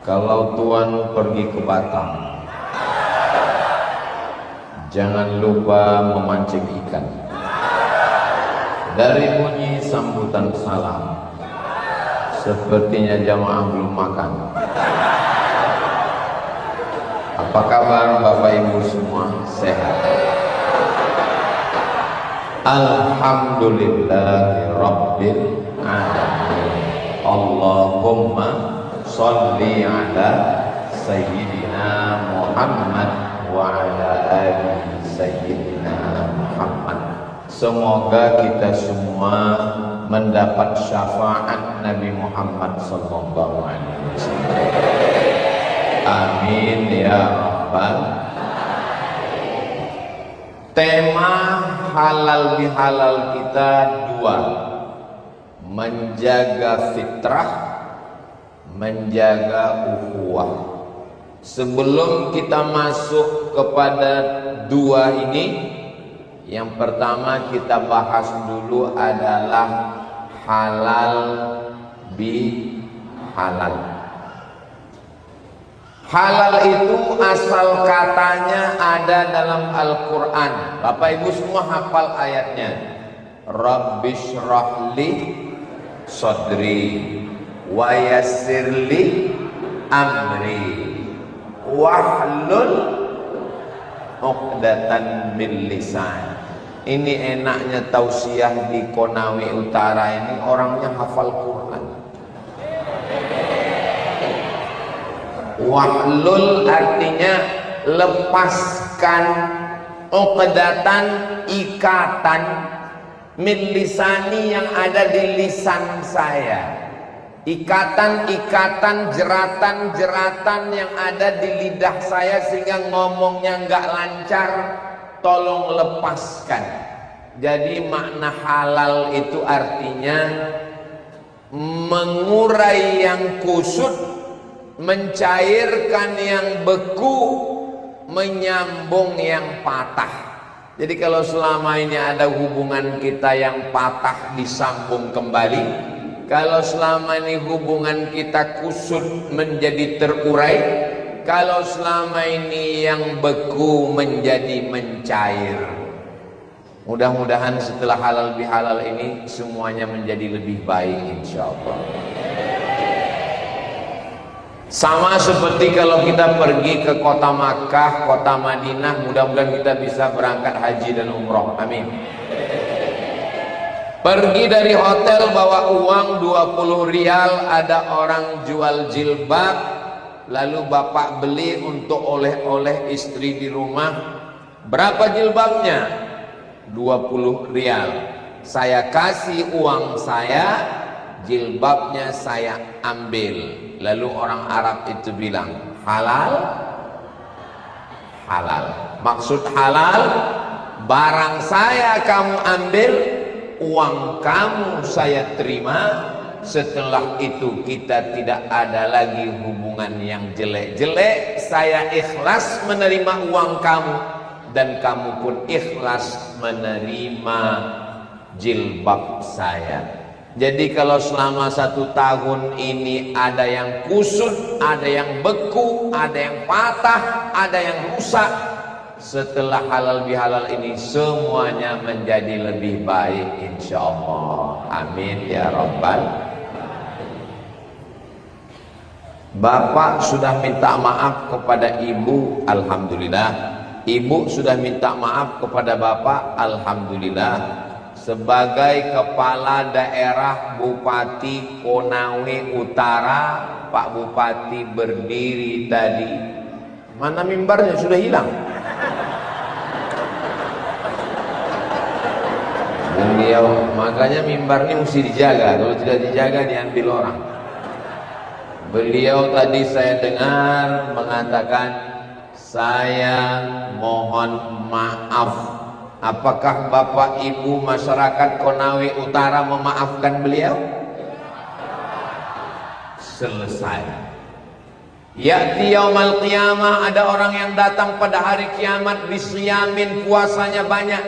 Kalau Tuan pergi ke Batam, jangan lupa memancing ikan. Dari bunyi sambutan salam, sepertinya jamaah belum makan. Apa kabar Bapak Ibu semua? Sehat? Alhamdulillahirabbil alamin. Allahumma sholli ala sayyidina Muhammad wa ala ali sayyidina Muhammad. Semoga kita semua mendapat syafaat Nabi Muhammad sallallahu alaihi wasallam. Amin ya rabbal. Tema halal bihalal kita dua: menjaga fitrah, menjaga ukhuwah. Sebelum kita masuk kepada dua ini, yang pertama kita bahas dulu adalah halal bihalal. Halal itu asal katanya ada dalam Al-Quran. Bapak Ibu semua hafal ayatnya. Rabbishrahli sadri wa yassirli amri wahlul uqdatan min lisan. Ini enaknya tausiah di Konawe Utara ini, orangnya hafal Quran. Wahlul artinya lepaskan, uqdatan ikatan, min lisani yang ada di lisan saya. Ikatan-ikatan, jeratan-jeratan yang ada di lidah saya sehingga ngomongnya nggak lancar, tolong lepaskan. Jadi makna halal itu artinya mengurai yang kusut, mencairkan yang beku, menyambung yang patah. Jadi kalau selama ini ada hubungan kita yang patah disambung kembali, kalau selama ini hubungan kita kusut menjadi terurai, kalau selama ini yang beku menjadi mencair. Mudah-mudahan setelah halal bihalal ini semuanya menjadi lebih baik insyaallah. Sama seperti kalau kita pergi ke kota Makkah, kota Madinah, mudah-mudahan kita bisa berangkat haji dan umroh. Amin. Pergi dari hotel bawa uang 20 rial, ada orang jual jilbab, lalu bapak beli untuk oleh-oleh istri di rumah. Berapa jilbabnya? 20 rial. Saya kasih uang saya, jilbabnya saya ambil. Lalu orang Arab itu bilang, halal? Halal. Maksud halal, barang saya kamu ambil, uang kamu saya terima. Setelah itu kita tidak ada lagi hubungan yang jelek-jelek. Saya ikhlas menerima uang kamu, dan kamu pun ikhlas menerima jilbab saya. Jadi kalau selama 1 tahun ini ada yang kusut, ada yang beku, ada yang patah, ada yang rusak, setelah halal bihalal ini semuanya menjadi lebih baik insyaallah. Amin ya rabbal. Bapak sudah minta maaf kepada ibu, alhamdulillah. Ibu sudah minta maaf kepada bapak, alhamdulillah. Sebagai kepala daerah Bupati Konawe Utara, Pak Bupati berdiri tadi. Mana mimbarnya? Sudah hilang. Beliau, makanya mimbar ini mesti dijaga. Kalau tidak dijaga diambil orang. Beliau tadi saya dengar mengatakan, saya mohon maaf. Apakah Bapak Ibu masyarakat Konawe Utara memaafkan beliau? Selesai. Ya'ti yaumal qiyamah, ada orang yang datang pada hari kiamat, bisyamin, puasanya banyak,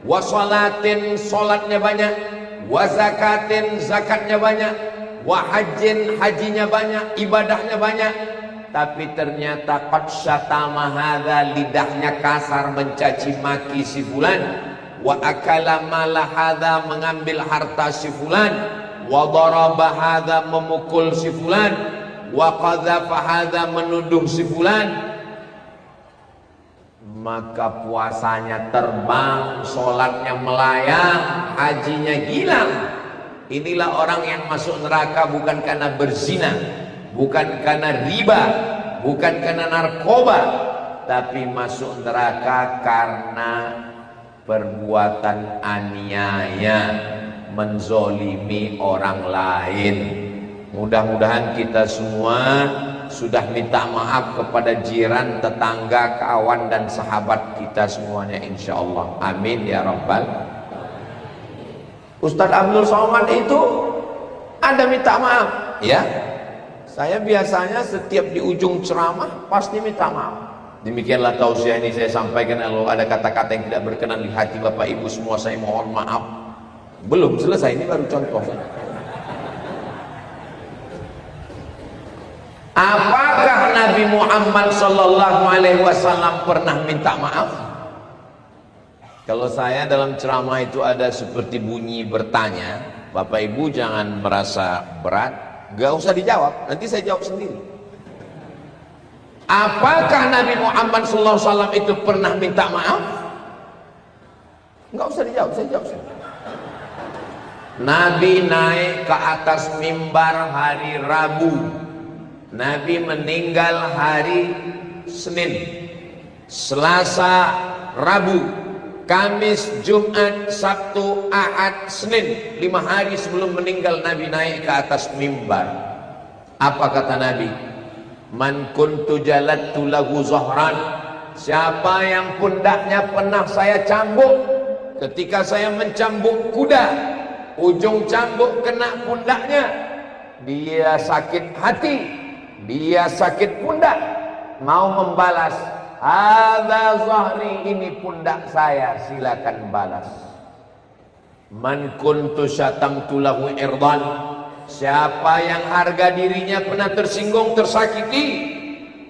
wasolatin, solatnya banyak, wazakatin, zakatnya banyak, wa hajjin, hajinya banyak, ibadahnya banyak, tapi ternyata qad syatama hadza, lidahnya kasar mencaci maki si fulan, wa akala mala hadza, mengambil harta si fulan, wa daraba hadza, memukul si fulan, wa qadzafa hadza, menuduh si fulan, maka puasanya terbang, sholatnya melayang, hajinya hilang. Inilah orang yang masuk neraka bukan karena berzina, bukan karena riba, bukan karena narkoba, tapi masuk neraka karena perbuatan aniaya, menzolimi orang lain. Mudah-mudahan kita semua sudah minta maaf kepada jiran, tetangga, kawan dan sahabat kita semuanya, insya Allah. Amin ya rabbal. Ustadz Abdul Somad itu ada minta maaf ya. Saya biasanya setiap di ujung ceramah pasti minta maaf. Demikianlah tausiah ini saya sampaikan. Kalau ada kata-kata yang tidak berkenan di hati Bapak Ibu semua, saya mohon maaf. Belum selesai, ini baru contoh. Apakah Nabi Muhammad sallallahu alaihi wasallam pernah minta maaf? Kalau saya dalam ceramah itu ada seperti bunyi bertanya, Bapak Ibu jangan merasa berat, gak usah dijawab, nanti saya jawab sendiri. Apakah Nabi Muhammad sallallahu alaihi wasallam itu pernah minta maaf? Gak usah dijawab, saya jawab sendiri. Nabi naik ke atas mimbar hari Rabu, Nabi meninggal hari Senin, Selasa, Rabu, Kamis, Jumat, Sabtu, Ahad, Senin. 5 hari sebelum meninggal Nabi naik ke atas mimbar. Apa kata Nabi? Man kuntu jalattu lahu zahran, siapa yang pundaknya pernah saya cambuk, ketika saya mencambuk kuda, ujung cambuk kena pundaknya, dia sakit hati, dia sakit pundak, mau membalas, hadza zahri, ini pundak saya, silakan balas. Man kuntu syatamtu lahu irdan, siapa yang harga dirinya pernah tersinggung, tersakiti,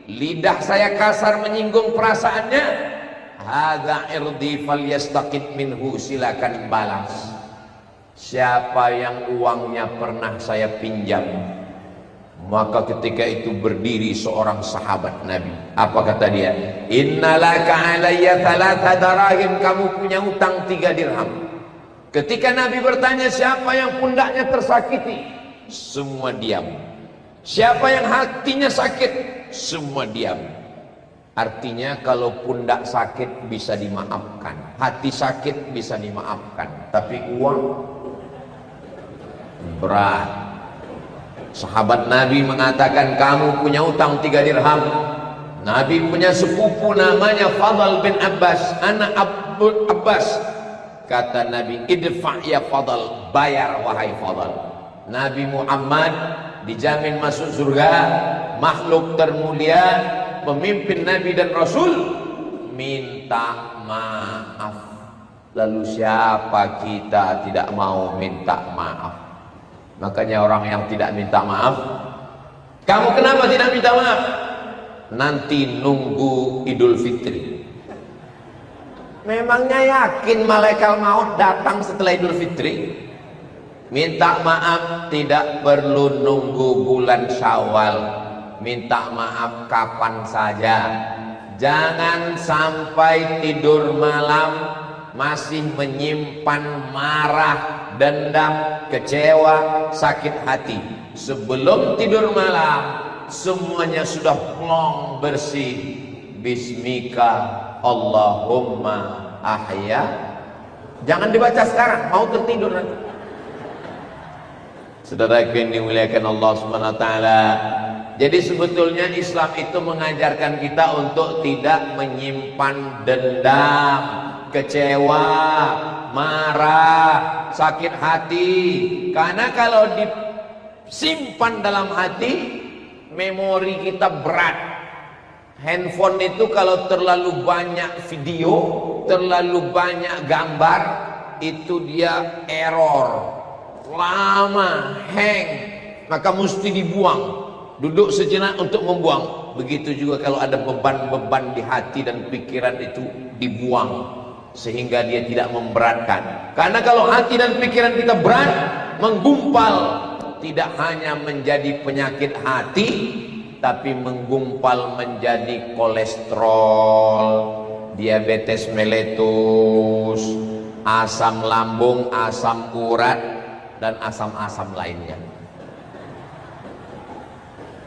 lidah saya kasar menyinggung perasaannya, hadza irdi falyastaqit minhu, silakan balas. Siapa yang uangnya pernah saya pinjam, maka ketika itu berdiri seorang sahabat Nabi. Apa kata dia? Innalaka alayya thalatha darahim, kamu punya utang 3 dirham. Ketika Nabi bertanya siapa yang pundaknya tersakiti, semua diam. Siapa yang hatinya sakit, semua diam. Artinya kalau pundak sakit bisa dimaafkan, hati sakit bisa dimaafkan, tapi uang berat. Sahabat Nabi mengatakan, kamu punya utang 3 dirham. Nabi punya sepupu namanya Fadl bin Abbas, anak Abdul Abbas. Kata Nabi, idfa' ya Fadl, bayar wahai Fadl. Nabi Muhammad dijamin masuk surga, makhluk termulia, pemimpin Nabi dan Rasul, minta maaf. Lalu siapa kita tidak mau minta maaf? Makanya orang yang tidak minta maaf, kamu kenapa tidak minta maaf? Nanti nunggu Idul Fitri. Memangnya yakin malaikat maut datang setelah Idul Fitri? Minta maaf tidak perlu nunggu bulan Syawal, minta maaf kapan saja. Jangan sampai tidur malam masih menyimpan marah, dendam, kecewa, sakit hati. Sebelum tidur malam semuanya sudah plong bersih. Bismika Allahumma ahya. Jangan dibaca sekarang, mau tertidur nanti. Saudara yang dimuliakan Allah Subhanahu wa taala. Jadi sebetulnya Islam itu mengajarkan kita untuk tidak menyimpan dendam, kecewa, marah, sakit hati. Karena kalau disimpan dalam hati, memori kita berat. Handphone itu kalau terlalu banyak video, terlalu banyak gambar, itu dia error, lama, hang, maka mesti dibuang. Duduk sejenak untuk membuang. Begitu juga kalau ada beban-beban di hati dan pikiran itu dibuang, sehingga dia tidak memberatkan. Karena kalau hati dan pikiran kita berat, menggumpal, tidak hanya menjadi penyakit hati, tapi menggumpal menjadi kolesterol, diabetes meletus, asam lambung, asam urat, dan asam-asam lainnya.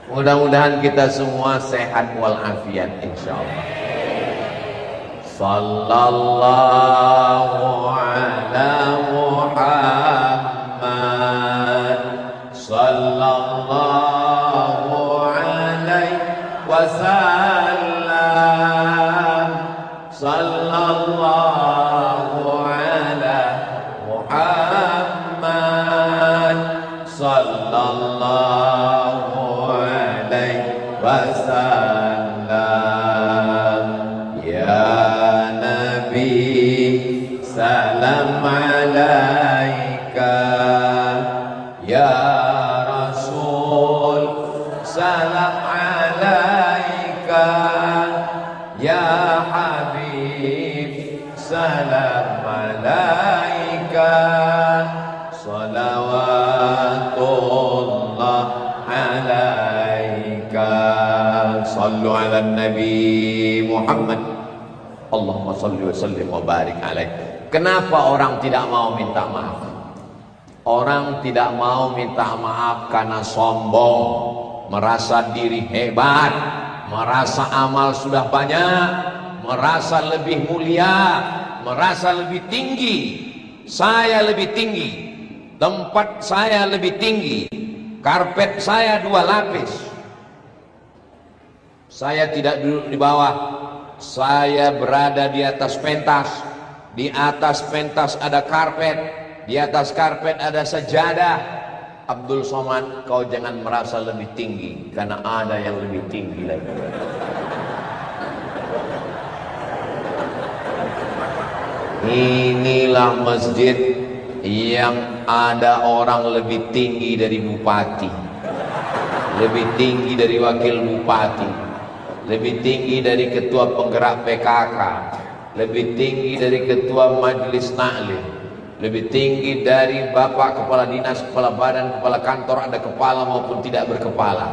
Mudah-mudahan kita semua sehat walafiat insyaallah. Sallallahu ala Muhammad sallallahu alaihi wasallam. Sallallahu ala Muhammad sallallahu alaihi wasallam. Ya Nabi salam alaika, ya Rasul salam alaika, ya Habib salam alaika, salawatullah alaika. Sallu ala Nabi Muhammad, Allahumma salli wa sallim wa barik alaih. Kenapa orang tidak mau minta maaf? Orang tidak mau minta maaf karena sombong, merasa diri hebat, merasa amal sudah banyak, merasa lebih mulia, merasa lebih tinggi. Saya lebih tinggi, tempat saya lebih tinggi, karpet saya 2 lapis, saya tidak duduk di bawah, saya berada di atas pentas. Di atas pentas ada karpet, di atas karpet ada sajadah. Abdul Somad, kau jangan merasa lebih tinggi, karena ada yang lebih tinggi lagi. Inilah masjid yang ada orang lebih tinggi dari bupati, lebih tinggi dari wakil bupati, lebih tinggi dari ketua penggerak PKK, lebih tinggi dari ketua majelis na'lim, lebih tinggi dari bapak kepala dinas, kepala badan, kepala kantor, ada kepala maupun tidak berkepala,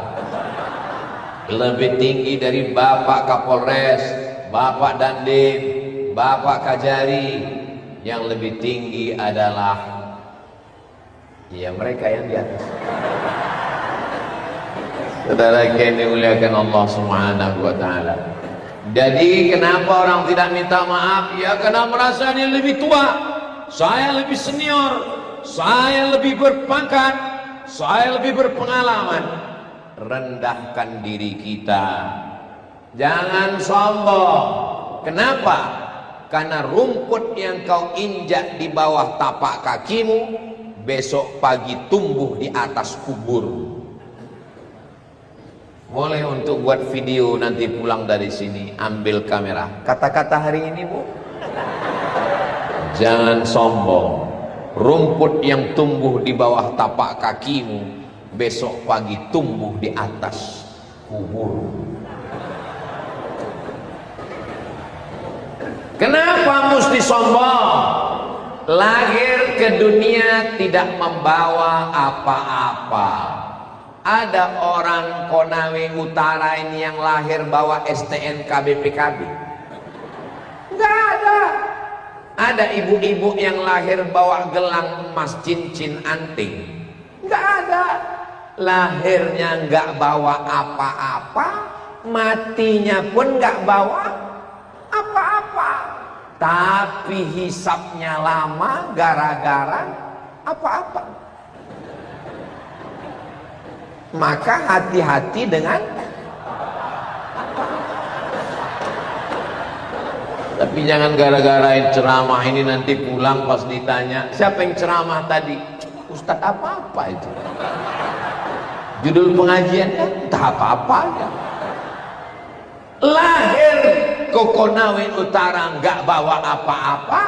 lebih tinggi dari bapak Kapolres, bapak Dandim, bapak Kajari. Yang lebih tinggi adalah ya mereka yang di atas. Saudara yang dimuliakan Allah Subhanahu wa taala. Jadi kenapa orang tidak minta maaf? Ya karena merasa dia lebih tua, saya lebih senior, saya lebih berpangkat, saya lebih berpengalaman. Rendahkan diri kita, jangan sombong. Kenapa? Karena rumput yang kau injak di bawah tapak kakimu, besok pagi tumbuh di atas kubur. Boleh untuk buat video nanti pulang dari sini, ambil kamera. Kata-kata hari ini, Bu. Jangan sombong. Rumput yang tumbuh di bawah tapak kakimu, besok pagi tumbuh di atas kubur. Kenapa mesti sombong? Lahir ke dunia tidak membawa apa-apa. Ada orang Konawe Utara ini yang lahir bawa STNK BPKB? Enggak ada. Ada ibu-ibu yang lahir bawa gelang emas cincin anting? Enggak ada. Lahirnya enggak bawa apa-apa, matinya pun enggak bawa apa-apa. Tapi hisapnya lama gara-gara apa-apa. Maka hati-hati dengan tapi jangan gara-gara ceramah ini nanti pulang pas ditanya siapa yang ceramah tadi, Ustadz apa-apa itu, judul pengajiannya entah apa-apa aja. Lahir ke Konawe Utara nggak bawa apa-apa,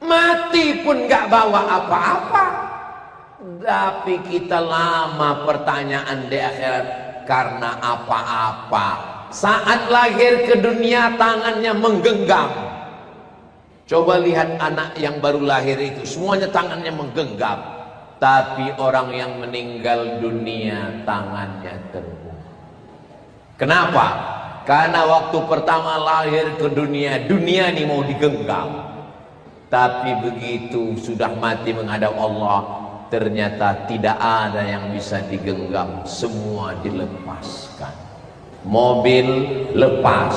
mati pun nggak bawa apa-apa. Tapi kita lama pertanyaan di akhirat karena apa-apa. Saat lahir ke dunia tangannya menggenggam. Coba lihat anak yang baru lahir itu, semuanya tangannya menggenggam. Tapi orang yang meninggal dunia tangannya terbuka. Kenapa? Karena waktu pertama lahir ke dunia, dunia ini mau digenggam. Tapi begitu sudah mati menghadap Allah, ternyata tidak ada yang bisa digenggam, semua dilepaskan. Mobil lepas,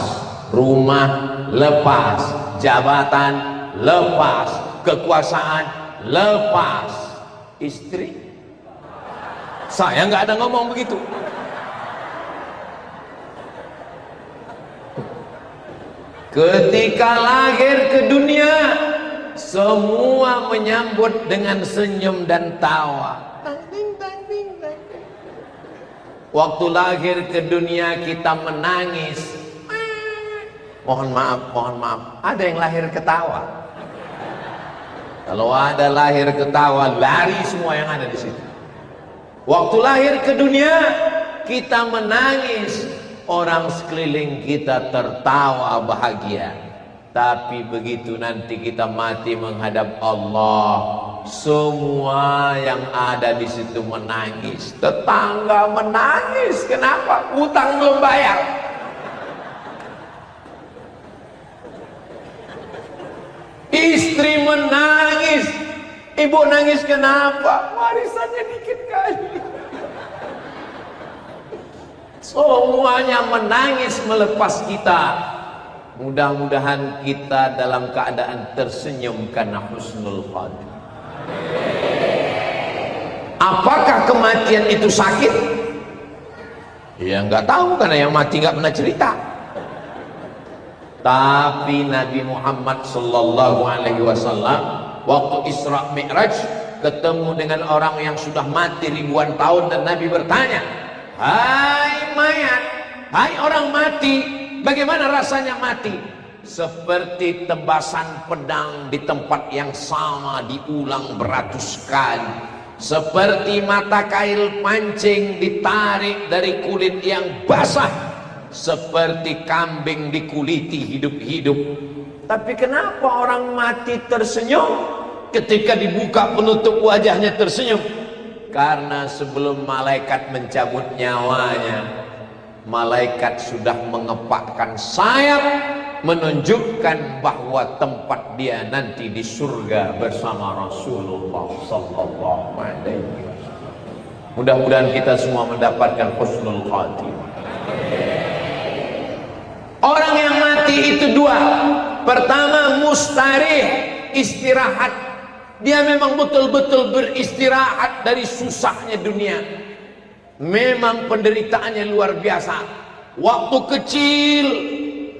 rumah lepas, jabatan lepas, kekuasaan lepas, istri. Saya nggak ada ngomong begitu. Ketika lahir ke dunia, semua menyambut dengan senyum dan tawa. Waktu lahir ke dunia kita menangis. Mohon maaf. Ada yang lahir ketawa. Kalau ada lahir ketawa, lari semua yang ada di situ. Waktu lahir ke dunia, kita menangis. Orang sekeliling kita tertawa bahagia. Tapi begitu nanti kita mati menghadap Allah, semua yang ada di situ menangis. Tetangga menangis, kenapa? Utang belum bayar. Istri menangis. Ibu nangis kenapa? Warisannya dikit kali. Semuanya menangis melepas kita. Mudah-mudahan kita dalam keadaan tersenyum karena husnul khatimah. Apakah kematian itu sakit? Ya nggak tahu, karena yang mati nggak pernah cerita. Tapi Nabi Muhammad sallallahu alaihi wasallam waktu Isra Mi'raj ketemu dengan orang yang sudah mati ribuan tahun, dan Nabi bertanya, "Hai mayat, hai orang mati, bagaimana rasanya mati?" Seperti tebasan pedang di tempat yang sama diulang beratus kali. Seperti mata kail pancing ditarik dari kulit yang basah. Seperti kambing dikuliti hidup-hidup. Tapi kenapa orang mati tersenyum? Ketika dibuka penutup wajahnya tersenyum. Karena sebelum malaikat mencabut nyawanya, malaikat sudah mengepakkan sayap, menunjukkan bahwa tempat dia nanti di surga bersama Rasulullah sallallahu alaihi wasallam. Mudah-mudahan kita semua mendapatkan husnul khatimah. Orang yang mati itu dua. Pertama, mustarih, istirahat. Dia memang betul-betul beristirahat dari susahnya dunia. Memang penderitaannya luar biasa. Waktu kecil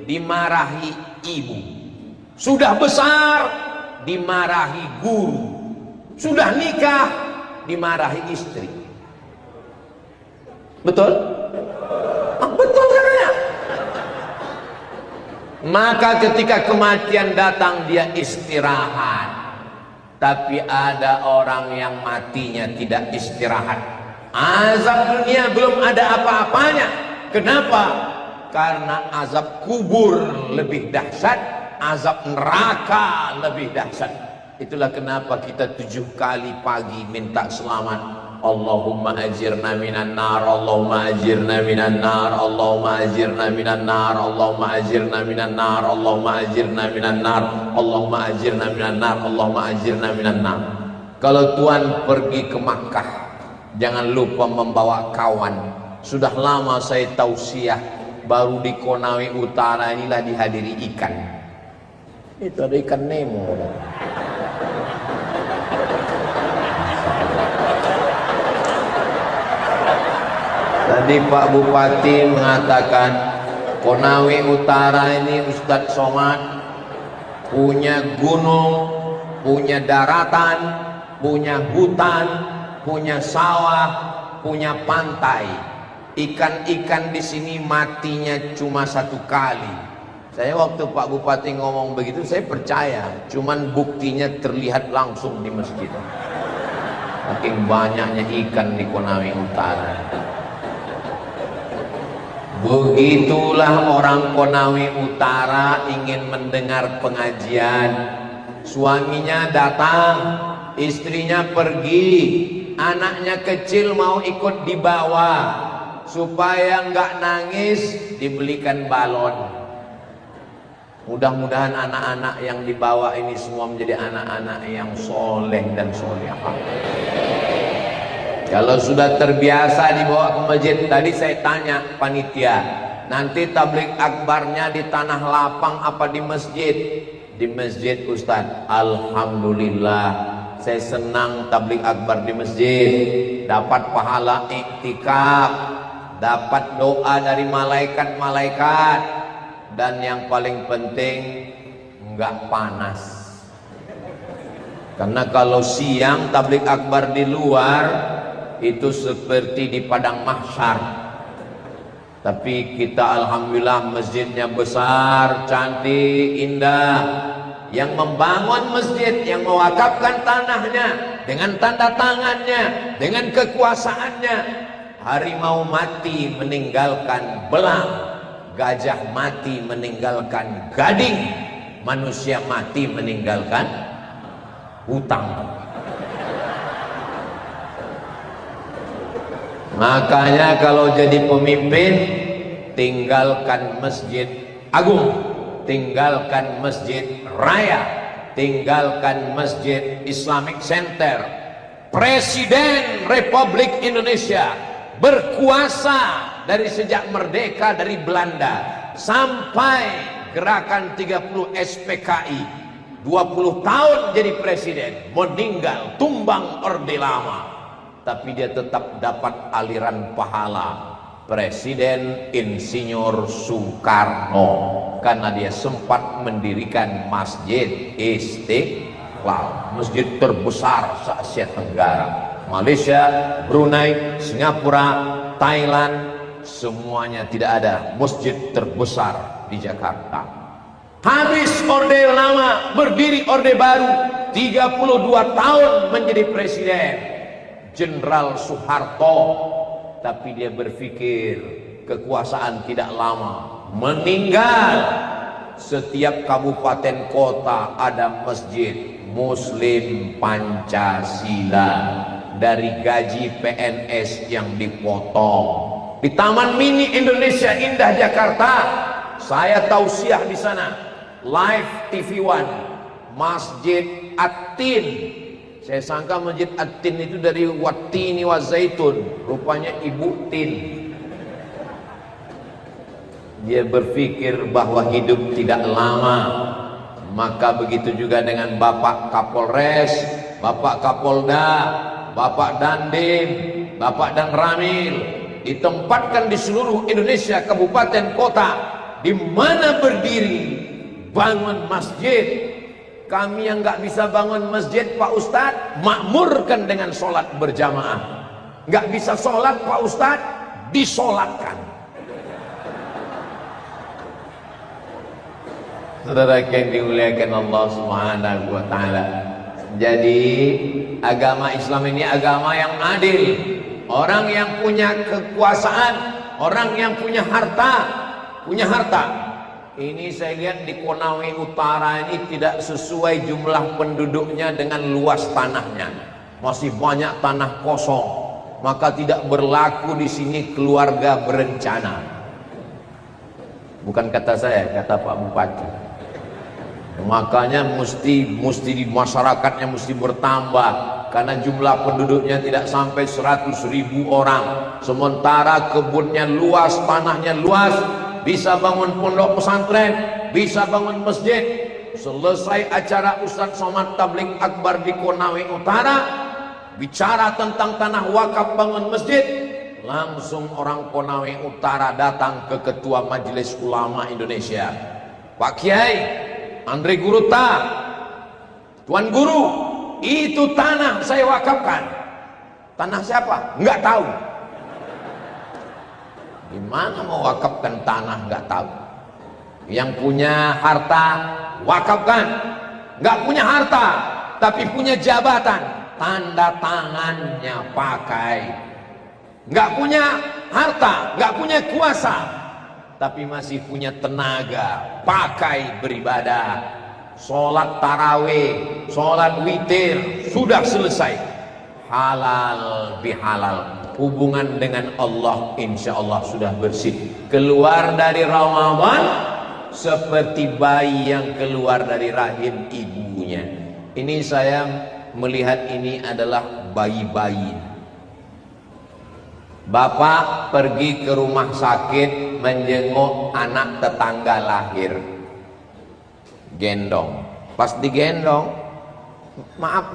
dimarahi ibu, sudah besar dimarahi guru, sudah nikah dimarahi istri. Betul? Betul katanya. Maka ketika kematian datang dia istirahat. Tapi ada orang yang matinya tidak istirahat. Azab dunia belum ada apa-apanya. Kenapa? Karena azab kubur lebih dahsyat, azab neraka lebih dahsyat. Itulah kenapa kita 7 kali pagi minta selamat. Allahumma ajirna minan nar, Allahumma ajirna minan nar, Allahumma ajirna minan nar, Allahumma ajirna minan nar, Allahumma ajirna minan nar, Allahumma ajirna minan nar, Allahumma ajirna minan nar. Kalau Tuhan pergi ke Makkah, jangan lupa membawa kawan. Sudah lama saya tausiah, baru di Konawe Utara inilah dihadiri ikan. Itu ada ikan Nemo. Tadi Pak Bupati mengatakan Konawe Utara ini Ustadz Somad punya gunung, punya daratan, punya hutan, punya sawah, punya pantai. Ikan-ikan di sini matinya cuma 1 kali. Saya waktu Pak Bupati ngomong begitu saya percaya, cuman buktinya terlihat langsung di masjid. Saking banyaknya ikan di Konawe Utara. Begitulah orang Konawe Utara ingin mendengar pengajian. Suaminya datang, istrinya pergi, anaknya kecil mau ikut dibawa. Supaya nggak nangis, dibelikan balon. Mudah-mudahan anak-anak yang dibawa ini semua menjadi anak-anak yang soleh dan solehah. Kalau sudah terbiasa dibawa ke masjid, tadi saya tanya panitia, nanti tabligh akbarnya di tanah lapang apa di masjid? Di masjid Ustadz. Alhamdulillah, saya senang tabligh akbar di masjid, dapat pahala iktikaf, dapat doa dari malaikat-malaikat. Dan yang paling penting nggak panas. Karena kalau siang tabligh akbar di luar itu seperti di padang mahsyar. Tapi kita alhamdulillah masjidnya besar, cantik, indah. Yang membangun masjid, yang mewakafkan tanahnya dengan tanda tangannya, dengan kekuasaannya. Harimau mati meninggalkan belang, gajah mati meninggalkan gading, manusia mati meninggalkan hutang. Makanya kalau jadi pemimpin, tinggalkan masjid agung, tinggalkan masjid raya, tinggalkan masjid Islamic Center. Presiden Republik Indonesia berkuasa dari sejak merdeka dari Belanda sampai gerakan 30 SPKI, 20 tahun jadi presiden, meninggal tumbang Orde Lama, tapi dia tetap dapat aliran pahala Presiden Insinyur Soekarno karena dia sempat mendirikan Masjid Istiqlal, masjid terbesar se-Asia Tenggara. Malaysia, Brunei, Singapura, Thailand, semuanya tidak ada masjid terbesar di Jakarta. Habis Orde Lama, berdiri Orde Baru, 32 tahun menjadi presiden Jenderal Soeharto. Tapi dia berpikir kekuasaan tidak lama, meninggal. Setiap kabupaten kota ada masjid Muslim Pancasila. Dari gaji PNS yang dipotong. Di Taman Mini Indonesia Indah Jakarta, saya tausiah di sana. Live TV One, Masjid At-Tin. Saya sangka Masjid At-Tin itu dari Wattini wa Zaitun, rupanya Ibu Tin. Dia berpikir bahwa hidup tidak lama. Maka begitu juga dengan Bapak Kapolres, Bapak Kapolda, Bapak Dandim, Bapak Dan Ramil, ditempatkan di seluruh Indonesia, kabupaten kota, di mana berdiri bangun masjid. Kami yang nggak bisa bangun masjid, Pak Ustadz, makmurkan dengan sholat berjamaah. Nggak bisa sholat, Pak Ustadz, disolatkan. Saudara yang dimuliakan Allah Subhanahu wa Ta'ala. Jadi agama Islam ini agama yang adil. Orang yang punya kekuasaan, orang yang punya harta. Ini saya lihat di Konawe Utara ini tidak sesuai jumlah penduduknya dengan luas tanahnya. Masih banyak tanah kosong. Maka tidak berlaku di sini keluarga berencana. Bukan kata saya, kata Pak Bupati. Makanya mesti di masyarakatnya mesti bertambah, karena jumlah penduduknya tidak sampai 100.000 orang. Sementara kebunnya luas, tanahnya luas, bisa bangun pondok pesantren, bisa bangun masjid. Selesai acara Ustadz Somad Tabligh Akbar di Konawe Utara, bicara tentang tanah wakaf bangun masjid, langsung orang Konawe Utara datang ke Ketua Majelis Ulama Indonesia, Pak Kiai Andre Guruta, Tuan Guru, itu tanah saya wakafkan. Tanah siapa? Enggak tahu. Gimana mau wakafkan tanah enggak tahu? Yang punya harta wakafkan. Enggak punya harta, tapi punya jabatan. tanda tangannya pakai. Nggak punya harta, nggak punya kuasa, tapi masih punya tenaga, pakai beribadah. Sholat tarawih, sholat witir, sudah selesai. Halal bihalal, hubungan dengan Allah insya Allah sudah bersih. Keluar dari Ramadan seperti bayi yang keluar dari rahim ibunya. Ini saya melihat ini adalah bayi-bayi. Bapak pergi ke rumah sakit menjenguk anak tetangga lahir, gendong. Pas digendong, maaf,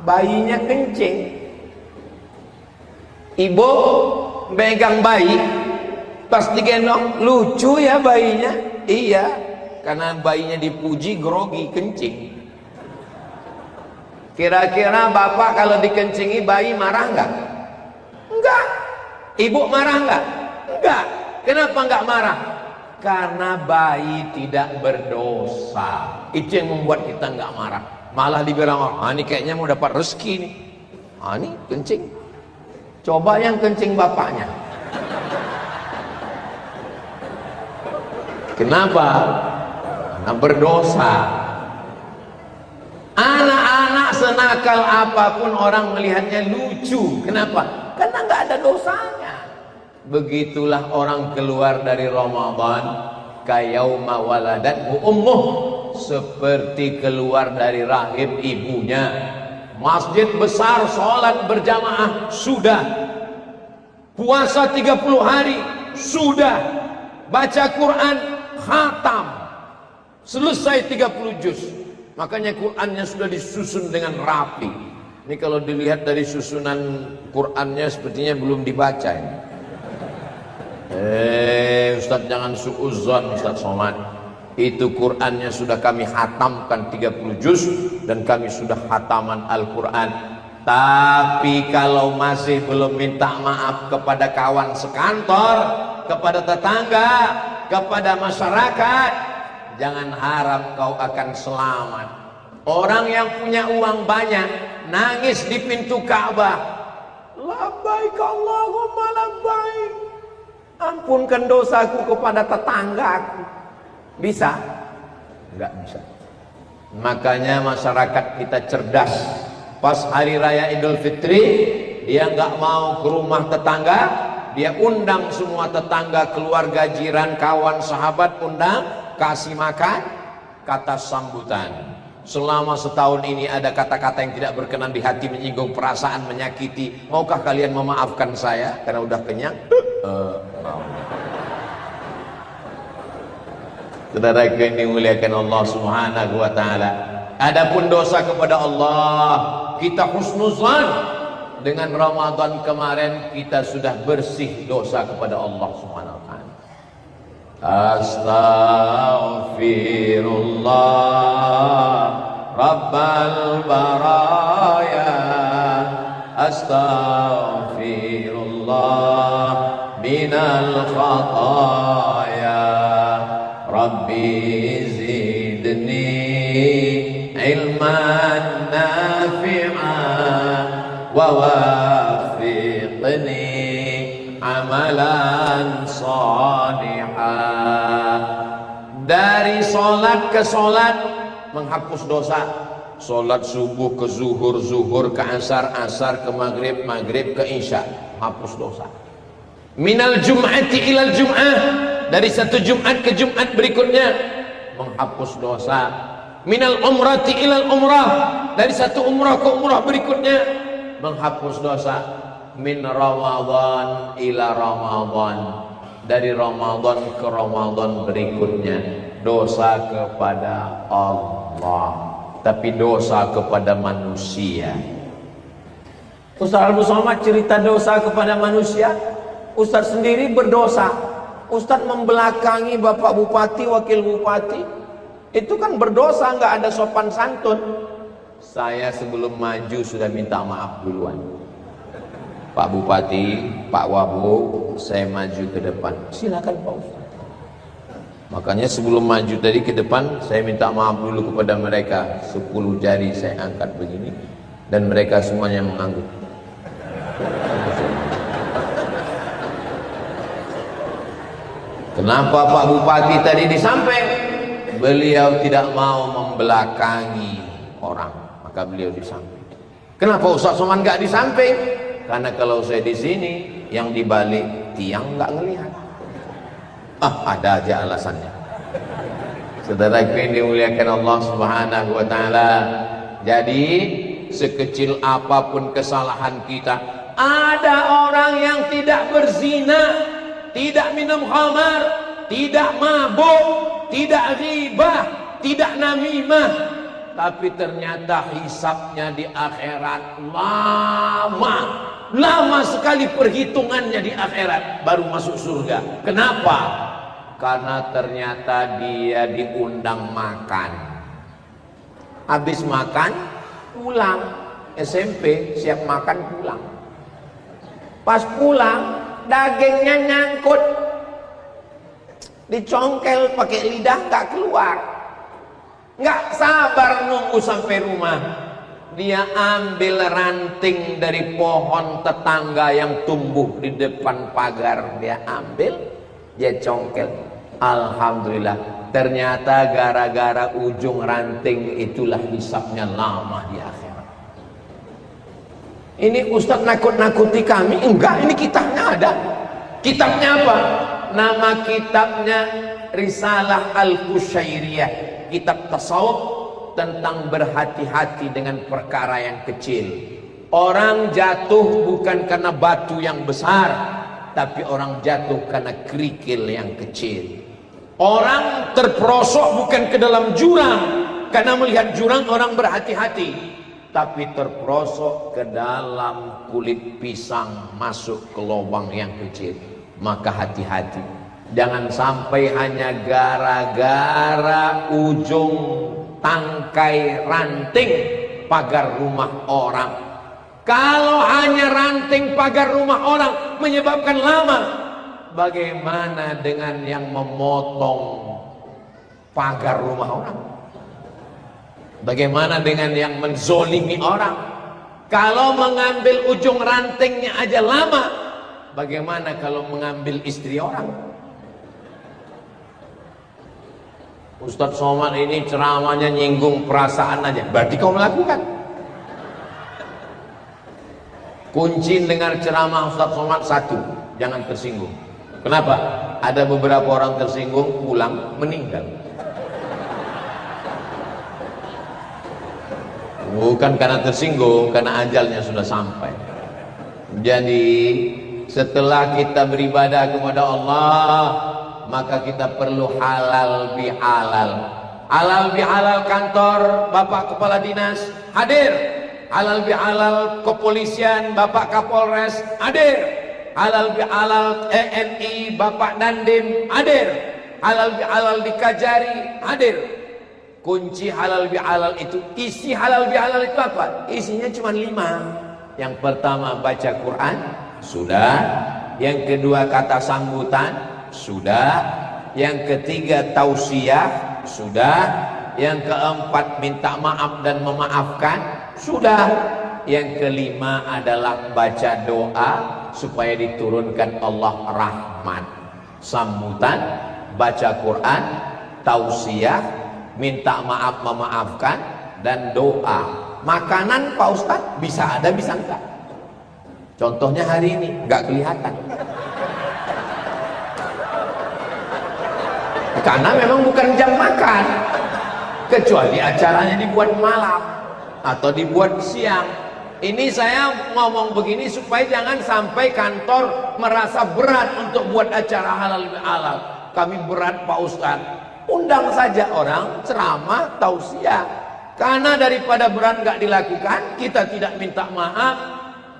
bayinya kencing. Ibu megang bayi, pas digendong, lucu ya bayinya. Iya, karena bayinya dipuji grogi kencing. Kira-kira bapak kalau dikencingi bayi marah nggak? Enggak. Ibu marah nggak? Enggak. Kenapa nggak marah? Karena bayi tidak berdosa. Itu yang membuat kita nggak marah. Malah dibilang orang, ini kayaknya mau dapat rezeki nih. Ini kencing. Coba yang kencing bapaknya. Kenapa? Karena berdosa. Anak-anak senakal apapun orang melihatnya lucu. Kenapa? Karena nggak ada dosanya. Begitulah orang keluar dari Ramadan kayauma waladathu ummuh, seperti keluar dari rahim ibunya. Masjid besar, sholat berjamaah sudah, puasa 30 hari sudah, baca Quran khatam selesai 30 juz. Makanya Qurannya sudah disusun dengan rapi. Ini kalau dilihat dari susunan Qurannya sepertinya belum dibaca ini. Ustaz jangan suudzon Ustaz Somad. Itu Qurannya sudah kami khatamkan 30 juz dan kami sudah khataman Al-Quran. Tapi kalau masih belum minta maaf kepada kawan sekantor, kepada tetangga, kepada masyarakat, jangan harap kau akan selamat. Orang yang punya uang banyak nangis di pintu Ka'bah, labbaik Allahumma labbaik, ampunkan dosaku kepada tetanggaku. Bisa? Enggak bisa. Makanya masyarakat kita cerdas. Pas hari raya Idul Fitri, dia enggak mau ke rumah tetangga, dia undang semua tetangga, keluarga, jiran, kawan, sahabat, undang, kasih makan, kata sambutan. Selama setahun ini ada kata-kata yang tidak berkenan di hati, menyinggung perasaan, menyakiti. Maukah kalian memaafkan saya karena udah kenyang? Mau. Saudaraku yang dimuliakan Allah Subhanahu wa taala. Adapun dosa kepada Allah, kita husnuzan. Dengan Ramadan kemarin kita sudah bersih dosa kepada Allah Subhanahu wa taala. Astaghfirullah Rabbal baraya, astaghfirullah minal khataya, Rabbi zidni ilman nafi'an wa wafiqni amalan salihah. Dari sholat ke sholat menghapus dosa. Sholat subuh ke zuhur, zuhur ke asar, asar ke maghrib, maghrib ke isya, hapus dosa. Minal jum'ati ilal jum'ah, dari satu Jumat ke Jumat berikutnya menghapus dosa. Minal umrati ilal umrah, dari satu umrah ke umrah berikutnya menghapus dosa. Min Ramadan ila Ramadan, dari Ramadan ke Ramadan berikutnya dosa kepada Allah, tapi dosa kepada manusia. Ustaz Abu Somad cerita dosa kepada manusia. Ustaz sendiri berdosa. Ustaz membelakangi Bapak Bupati, Wakil Bupati. Itu kan berdosa, nggak ada sopan santun. Saya sebelum maju sudah minta maaf duluan. Pak Bupati, Pak Wabuk, saya maju ke depan. Silakan Pak Ustaz. Makanya sebelum maju tadi ke depan, saya minta maaf dulu kepada mereka. 10 jari saya angkat begini. dan mereka semuanya mengangguk. Kenapa Pak Bupati tadi di samping? Beliau tidak mau membelakangi orang, maka beliau di samping. Kenapa Ustaz Somad nggak di samping? Karena kalau saya di sini, yang di balik tiang nggak ngelihat. Ada aja alasannya. Saudaraku yang dimuliakan Allah Subhanahu wa taala. Jadi sekecil apapun kesalahan kita, ada orang yang tidak berzina, tidak minum khamar, tidak mabuk, tidak ghibah, tidak namimah, tapi ternyata hisabnya di akhirat lama sekali perhitungannya di akhirat baru masuk surga. Kenapa? Karena ternyata dia diundang makan, habis makan pulang, SMP siap makan pulang, pas pulang dagingnya nyangkut, dicongkel pakai lidah tak keluar, nggak sabar nunggu sampai rumah, dia ambil ranting dari pohon tetangga yang tumbuh di depan pagar, dia ambil, dia congkel. Alhamdulillah, ternyata gara-gara ujung ranting itulah hisabnya lama di akhirat. Ini Ustadz nakut-nakuti kami? Enggak, ini kitabnya ada. Kitabnya apa? Nama kitabnya Risalah Al-Qusyairiyah, kitab tasawuf tentang berhati-hati dengan perkara yang kecil. Orang jatuh bukan karena batu yang besar, tapi orang jatuh karena kerikil yang kecil. Orang terperosok bukan ke dalam jurang karena melihat jurang orang berhati-hati, tapi terperosok ke dalam kulit pisang masuk ke lubang yang kecil. Maka hati-hati, jangan sampai hanya gara-gara ujung tangkai ranting pagar rumah orang. Kalau hanya ranting pagar rumah orang menyebabkan lama, bagaimana dengan yang memotong pagar rumah orang? Bagaimana dengan yang menzolimi orang? Kalau mengambil ujung rantingnya aja lama, bagaimana kalau mengambil istri orang? Ustadz Somad ini ceramahnya nyinggung perasaan aja, berarti kau melakukan. Kunci dengar ceramah Ustadz Somad satu, jangan tersinggung. Kenapa? Ada beberapa orang tersinggung, pulang meninggal. Bukan karena tersinggung, karena ajalnya sudah sampai. Jadi setelah kita beribadah kepada Allah, maka kita perlu halal bihalal. Halal bihalal kantor Bapak Kepala Dinas hadir. Halal bihalal kepolisian Bapak Kapolres hadir. Halal bihalal TNI Bapak Dandim hadir. Halal bihalal di Kajari hadir. Kunci halal bihalal itu, isi halal bihalal itu apa? Isinya cuma 5. Yang pertama baca Quran, sudah. Yang kedua kata sambutan, sudah. Yang ketiga tausiah, sudah. Yang keempat minta maaf dan memaafkan, sudah. Yang kelima adalah baca doa supaya diturunkan Allah rahmat. Sambutan, baca Quran, tausiah, minta maaf memaafkan, dan doa. Makanan Pak Ustadz bisa ada bisa enggak? Contohnya hari ini enggak kelihatan, karena memang bukan jam makan, kecuali acaranya dibuat malam atau dibuat siang. Ini saya ngomong begini supaya jangan sampai kantor merasa berat untuk buat acara halal bihalal. Kami berat Pak Ustadz, undang saja orang ceramah tausiah. Karena daripada berat nggak dilakukan, kita tidak minta maaf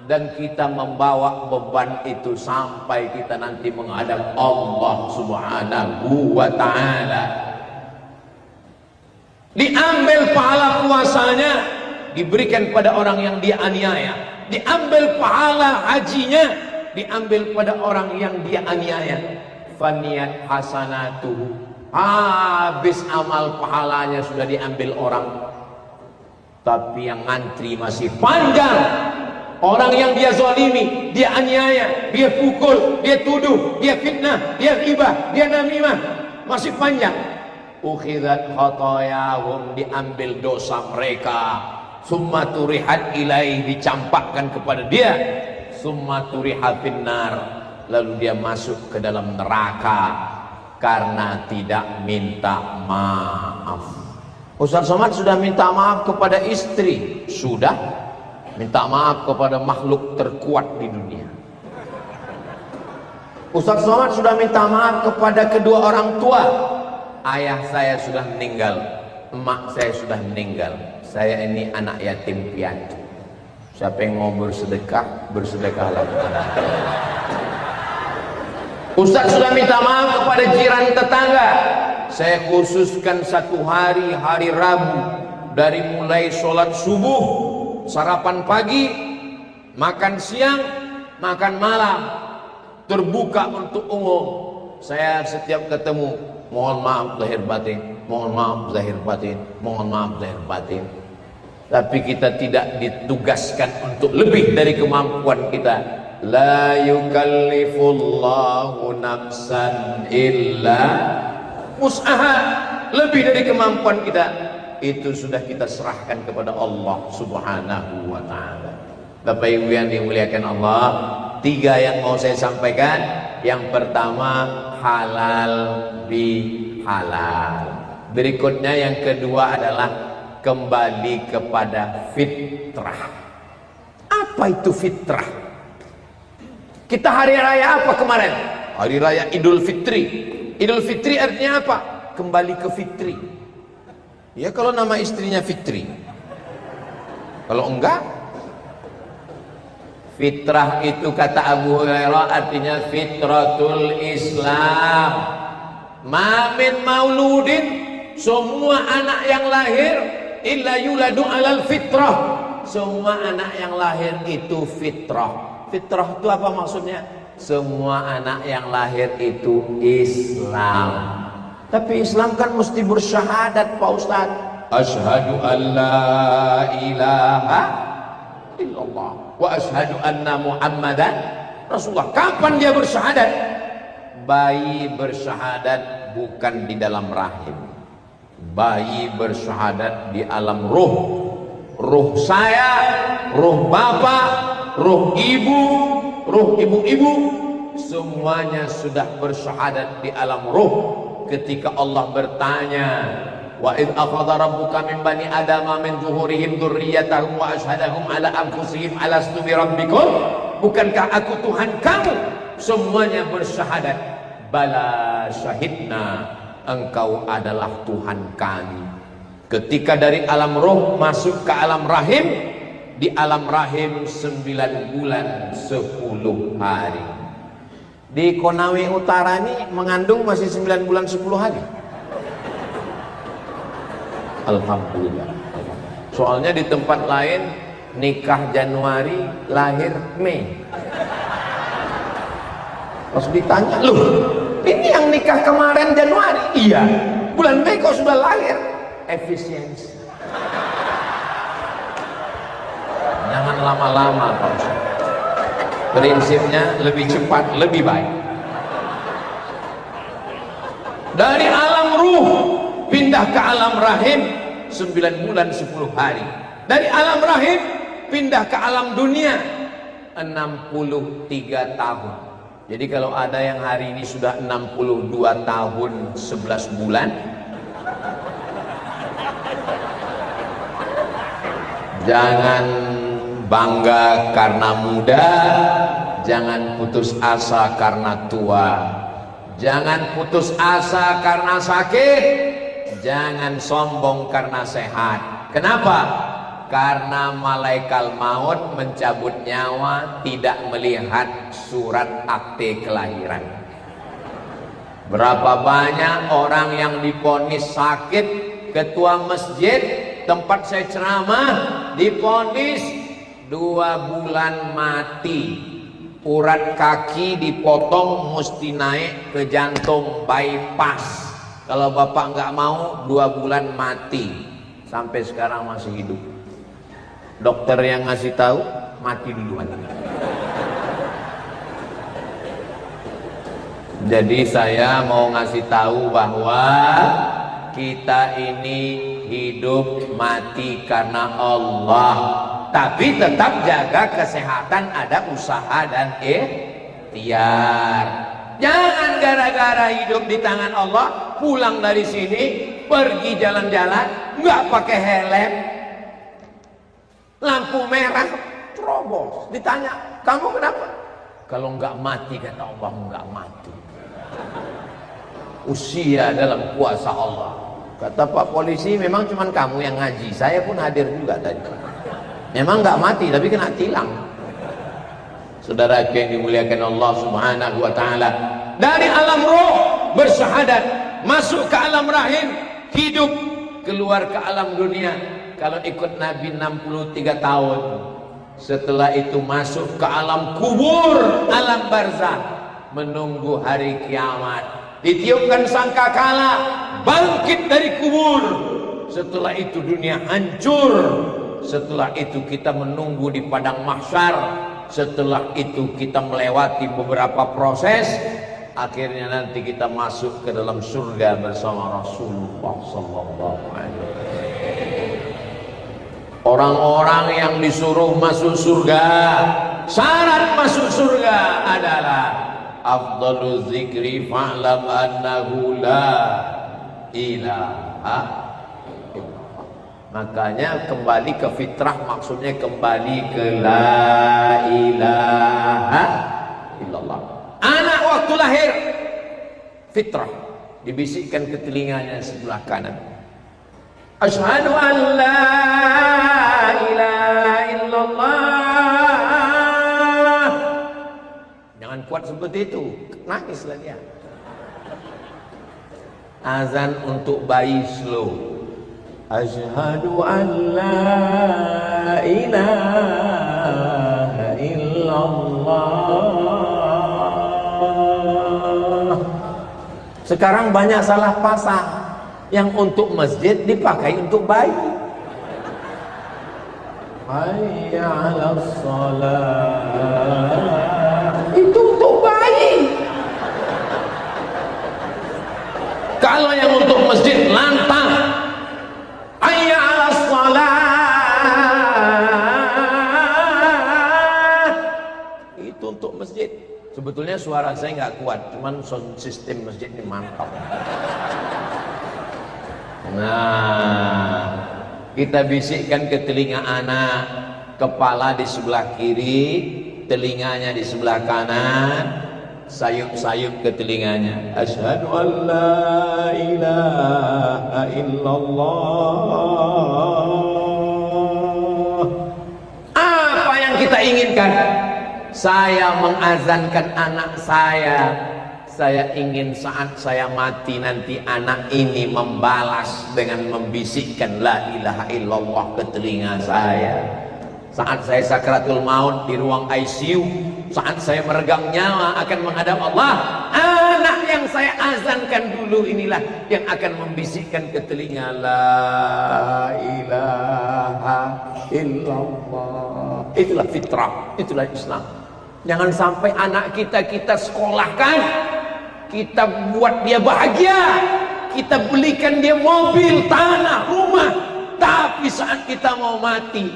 dan kita membawa beban itu sampai kita nanti menghadap Allah Subhanahu wa taala. Diambil pahala puasanya, diberikan pada orang yang dia aniaya. Diambil pahala hajinya, diambil pada orang yang dia aniaya. Faniyat hasanatuhu, habis amal pahalanya sudah diambil orang. Tapi yang ngantri masih panjang. Orang yang dia zalimi, dia aniaya, dia pukul, dia tuduh, dia fitnah, dia ghibah, dia namimah, masih panjang. Ukhidat khatayahum, diambil dosa mereka. Summa turihat ilaih, dicampakkan kepada dia. Summa turihat finnar, lalu dia masuk ke dalam neraka karena tidak minta maaf. Ustaz Somad sudah minta maaf kepada istri, sudah. Minta maaf kepada makhluk terkuat di dunia. Ustaz Somad sudah minta maaf kepada kedua orang tua. Ayah saya sudah meninggal, emak saya sudah meninggal. Saya ini anak yatim piatu. Siapa yang mau bersedekah, bersedekahlah kepada saya. Ustaz sudah minta maaf kepada jiran tetangga. Saya khususkan satu hari, hari Rabu, dari mulai sholat subuh, sarapan pagi, makan siang, makan malam, terbuka untuk umum. Saya setiap ketemu, mohon maaf lahir batin, mohon maaf lahir batin, mohon maaf lahir batin. Tapi kita tidak ditugaskan untuk lebih dari kemampuan kita. La yukallifullahu nafsan illa usaha, lebih dari kemampuan kita. Itu sudah kita serahkan kepada Allah Subhanahu wa ta'ala. Bapak Ibu yang dimuliakan Allah, 3 yang mau saya sampaikan. Yang pertama, halal bihalal. Berikutnya yang kedua adalah kembali kepada fitrah. Apa itu fitrah? Kita hari raya apa kemarin? Hari raya Idul Fitri. Idul Fitri artinya apa? Kembali ke fitri. Ya kalau nama istrinya Fitri. Kalau enggak, fitrah itu kata Abu Hurairah artinya fitratul Islam. Ma min mauludin, semua anak yang lahir illa yuladu alal fitrah. Semua anak yang lahir itu fitrah. Fitrah itu apa maksudnya? Semua anak yang lahir itu Islam. Tapi Islam kan mesti bersyahadat Pak Ustaz. Asyhadu an la ilaha illallah wa asyhadu anna Muhammadan Rasulullah. Kapan dia bersyahadat? Bayi bersyahadat bukan di dalam rahim. Bayi bersyahadat di alam ruh. Ruh saya, ruh bapak, ruh ibu, ruh ibu-ibu, semuanya sudah bersyahadat di alam ruh. Ketika Allah bertanya, wa id akhadha rabbuka min bani adama min zuhurihim dzurriyyatahum wa asyhadahum ala anfusihim alastu bi rabbikum, bukankah aku Tuhan kamu? Semuanya bersyahadat, bala syahidna, engkau adalah Tuhan kami. Ketika dari alam roh masuk ke alam rahim, di alam rahim 9 bulan 10 hari. Di Konawe Utara ini mengandung masih 9 bulan 10 hari. Alhamdulillah. Soalnya di tempat lain nikah Januari, lahir Mei. Pas ditanya, loh ini yang nikah kemarin Januari? Iya, bulan Mei kok sudah lahir? Efisiensi. Jangan lama-lama Pak Ustaz. Prinsipnya lebih cepat lebih baik. Dari alam ruh pindah ke alam rahim 9 bulan 10 hari. Dari alam rahim pindah ke alam dunia 63 tahun. Jadi kalau ada yang hari ini sudah 62 tahun 11 bulan, jangan bangga karena muda, jangan putus asa karena tua, jangan putus asa karena sakit, jangan sombong karena sehat. Kenapa? Karena malaikat maut mencabut nyawa tidak melihat surat akte kelahiran. Berapa banyak orang yang divonis sakit, ketua masjid tempat saya ceramah divonis 2 bulan mati, urat kaki dipotong mesti naik ke jantung bypass. Kalau bapak nggak mau 2 bulan mati, sampai sekarang masih hidup. Dokter yang ngasih tahu mati duluan. Jadi saya mau ngasih tahu bahwa kita ini hidup mati karena Allah, tapi tetap jaga kesehatan, ada usaha dan ikhtiar. Jangan gara-gara hidup di tangan Allah, pulang dari sini pergi jalan-jalan nggak pakai helm, lampu merah terobos, ditanya kamu kenapa? Kalau nggak mati kata Allah nggak mati. Usia dalam kuasa Allah. Kata Pak Polisi, memang cuman kamu yang ngaji, saya pun hadir juga tadi. Memang nggak mati tapi kena tilang. Saudara yang dimuliakan Allah Subhanahu wa taala, dari alam roh bersyahadat, masuk ke alam rahim, hidup, keluar ke alam dunia. Kalau ikut Nabi 63 tahun. Setelah itu masuk ke alam kubur, alam barzakh, menunggu hari kiamat. Ditiupkan sangkakala, bangkit dari kubur. Setelah itu dunia hancur. Setelah itu kita menunggu di padang mahsyar. Setelah itu kita melewati beberapa proses. Akhirnya nanti kita masuk ke dalam surga bersama Rasulullah sallallahu alaihi wasallam. Orang-orang yang disuruh masuk surga, syarat masuk surga adalah afdalul zikri fa'lam annahu la ilaha illallah. Makanya kembali ke fitrah, maksudnya kembali ke la ilaha illallah. Anak waktu lahir fitrah, dibisikkan ke telinganya sebelah kanan, asyhadu an la ilaha illallah. Jangan kuat seperti itu, nangislah dia. Azan untuk bayi slow, asyhadu an la ilaha illallah. Sekarang banyak salah pasang, yang untuk masjid dipakai untuk bayi. Hayya 'alas shalah, itu untuk bayi. Kalau yang untuk masjid lantang, hayya 'alas shalah, itu untuk masjid. Sebetulnya suara saya nggak kuat, cuman sound system masjid ini mantap. Nah, kita bisikkan ke telinga anak, kepala di sebelah kiri, telinganya di sebelah kanan, sayup-sayup ke telinganya. Asyhadu an la ilaha illallah. Apa yang kita inginkan? Saya mengazankan anak saya ingin saat saya mati nanti anak ini membalas dengan membisikkan la ilaha illallah ke telinga saya. Saat saya sakratul maut di ruang ICU, saat saya meregang nyawa akan menghadap Allah, anak yang saya azankan dulu inilah yang akan membisikkan ke telinga la ilaha illallah. Itulah fitrah, itulah Islam. Jangan sampai anak kita sekolahkan, kita buat dia bahagia, kita belikan dia mobil, tanah, rumah, tapi saat kita mau mati,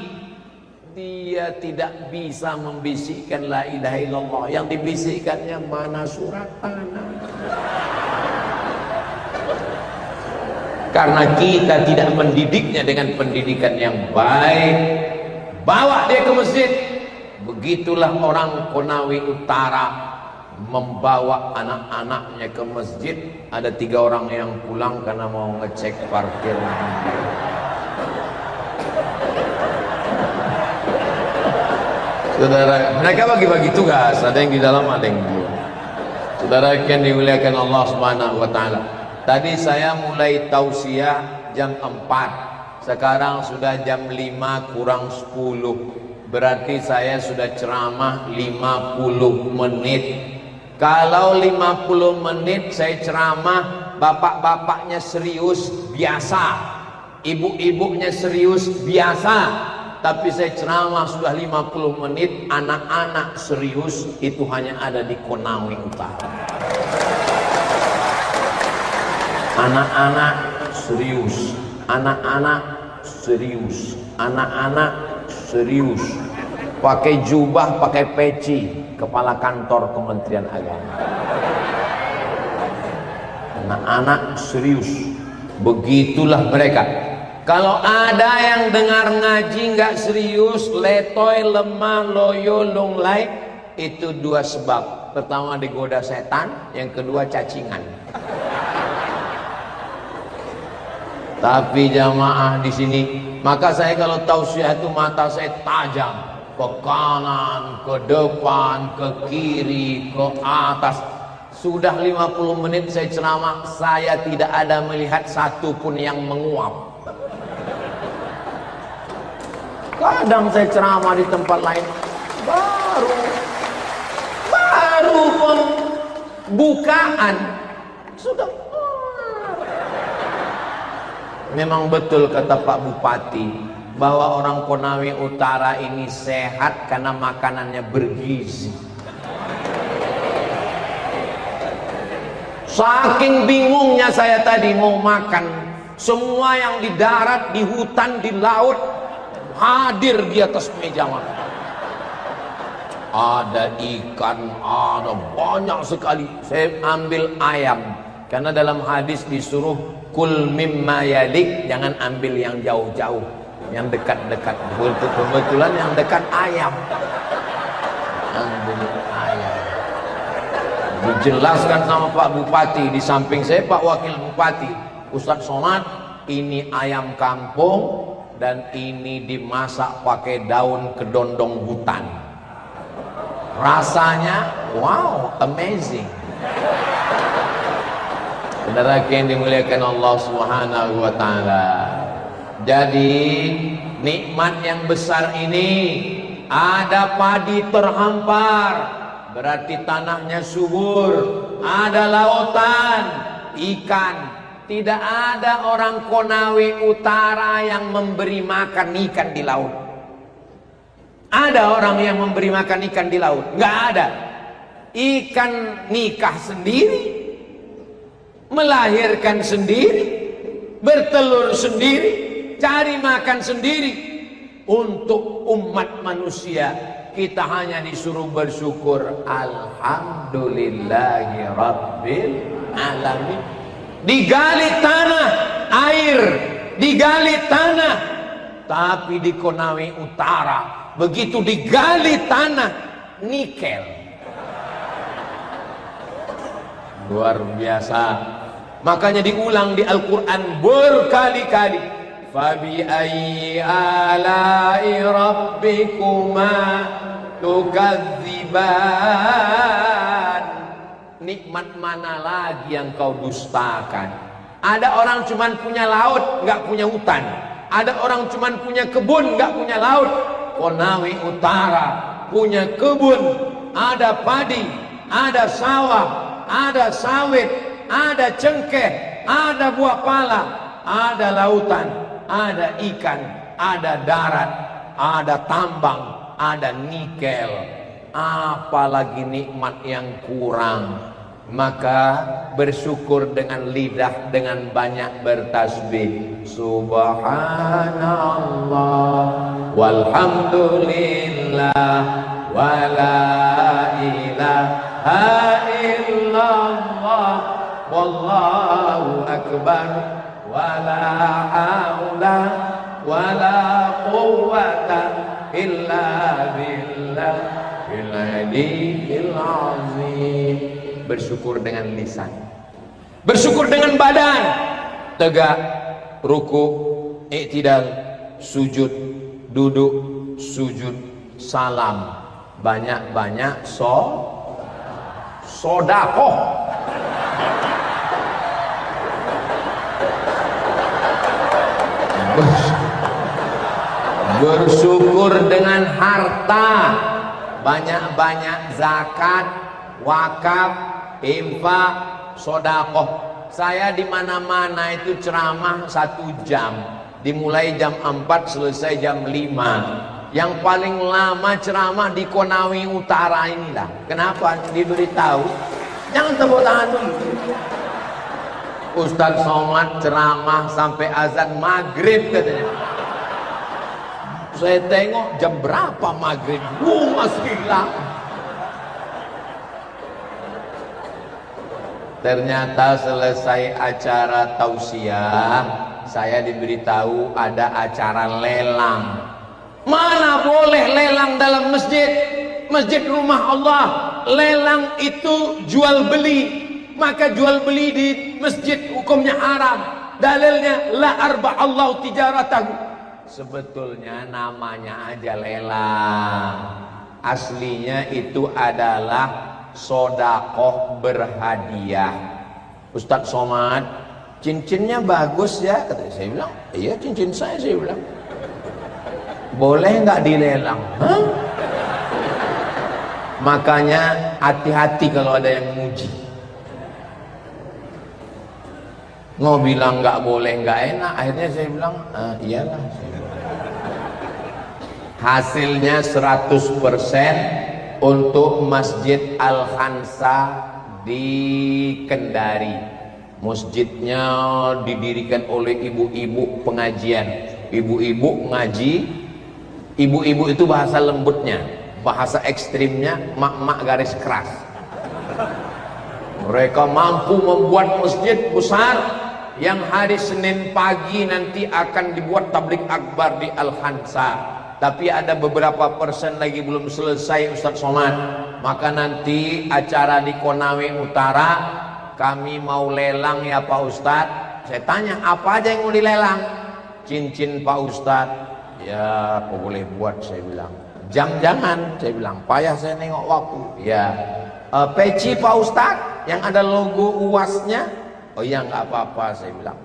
dia tidak bisa membisikkan la ilaha illallah. Yang dibisikkannya mana surat tanah. Karena kita tidak mendidiknya dengan pendidikan yang baik. Bawa dia ke masjid. Begitulah orang Konawe Utara membawa anak-anaknya ke masjid. Ada 3 orang yang pulang karena mau ngecek parkir. Saudara, mereka bagi-bagi tugas, ada yang di dalam, ada yang di luar. Saudara yang dimuliakan Allah Subhanahu wa taala. Tadi saya mulai tausiah jam 4. Sekarang sudah jam 5 kurang 10. Berarti saya sudah ceramah 50 menit. Kalau 50 menit saya ceramah, bapak-bapaknya serius biasa, ibu-ibunya serius biasa. tapi saya ceramah sudah 50 menit, anak-anak serius itu hanya ada di Konawe Utara. Anak-anak serius, anak-anak serius, anak-anak serius. Pakai jubah, pakai peci, kepala kantor Kementerian Agama. Anak-anak serius. Begitulah mereka. Kalau ada yang dengar ngaji nggak serius, letoy, lemah, loyo, lunglai, itu dua sebab. Pertama digoda setan, yang kedua cacingan. Tapi jamaah di sini, maka saya kalau tausiah itu mata saya tajam ke kanan, ke depan, ke kiri, ke atas. Sudah 50 menit saya ceramah, saya tidak ada melihat satu pun yang menguap. Kadang saya ceramah di tempat lain, baru pembukaan sudah. Memang betul kata Pak Bupati bahwa orang Konawe Utara ini sehat karena makanannya bergizi. Saking bingungnya saya tadi mau makan, semua yang di darat, di hutan, di laut hadir di atas meja makan. Ada ikan, ada banyak sekali. Saya ambil ayam karena dalam hadis disuruh kul mimma yalik, jangan ambil yang jauh-jauh, yang dekat-dekat. Kebetulan yang dekat ayam. Ambil ayam. Dijelaskan sama Pak Bupati, di samping saya Pak Wakil Bupati, Ustadz Somad, ini ayam kampung dan ini dimasak pakai daun kedondong hutan. Rasanya wow, amazing. Saudara yang dimuliakan Allah Subhanahu wa taala. Jadi nikmat yang besar ini, ada padi terhampar, berarti tanahnya subur, ada lautan, ikan. Tidak ada orang Konawe Utara yang memberi makan ikan di laut. Ada orang yang memberi makan ikan di laut? Nggak ada. Ikan nikah sendiri, melahirkan sendiri, bertelur sendiri, cari makan sendiri. Untuk umat manusia, kita hanya disuruh bersyukur, alhamdulillahi rabbil alamin. Digali tanah, air, digali tanah. Tapi di Konawe Utara, begitu digali tanah, nikel. Luar biasa. Makanya diulang di Al-Quran berkali-kali. Fabi ayyi ala'i rabbikuma tukadziban. Nikmat mana lagi yang kau dustakan? Ada orang cuman punya laut, nggak punya hutan. Ada orang cuman punya kebun, nggak punya laut. Konawe Utara punya kebun, ada padi, ada sawah, ada sawit, ada cengkeh, ada buah pala, ada lautan, ada ikan, ada darat, ada tambang, ada nikel. Apalagi nikmat yang kurang. Maka bersyukur dengan lidah, dengan banyak bertasbih. Subhanallah walhamdulillah wala ilaha illallah wallahu akbar wala haula wala quwwata illa billah bil aliyyil azim. Bersyukur dengan lisan, bersyukur dengan badan, tegak, ruku, i'tidal, sujud, duduk, sujud, salam, banyak-banyak sodakoh. Bersyukur dengan harta, banyak-banyak zakat, wakaf, infak, sodakoh. Saya di mana-mana itu ceramah 1 jam. dimulai jam 4 selesai jam 5. Yang paling lama ceramah di Konawe Utara inilah. Kenapa diberitahu? Jangan tepuk tangan dulu. Ustadz Somad ceramah sampai azan maghrib katanya. Saya tengok jam berapa maghrib, masih lama. Ternyata selesai acara tausiah, saya diberitahu ada acara lelang. Mana boleh lelang dalam masjid? Masjid rumah Allah. Lelang itu jual beli. Maka jual beli di masjid hukumnya haram. Dalilnya la arba Allah tijaratahu. Sebetulnya namanya aja lelang. Aslinya itu adalah sodakoh berhadiah. Ustadz Somad, cincinnya bagus ya, kata saya bilang. Iya cincin saya bilang. Boleh nggak dilelang? Hah? Makanya hati-hati kalau ada yang muji. Mau bilang nggak boleh, nggak enak. Akhirnya saya bilang, iyalah. Hasilnya 100% untuk Masjid Al-Khansa di Kendari. Masjidnya didirikan oleh ibu-ibu pengajian. Ibu-ibu ngaji. Ibu-ibu itu bahasa lembutnya, bahasa ekstrimnya mak-mak garis keras. Mereka mampu membuat masjid besar yang hari Senin pagi nanti akan dibuat tablik akbar di Al-Khansa. Tapi ada beberapa persen lagi belum selesai Ustadz Somad. Maka nanti acara di Konawe Utara kami mau lelang ya Pak Ustadz. Saya tanya apa aja yang mau dilelang? Cincin Pak Ustadz. Ya kok boleh buat saya bilang. Jam jangan saya bilang, payah saya nengok waktu. Ya peci Pak Ustadz yang ada logo UAS-nya. Oh iya nggak apa-apa saya bilang.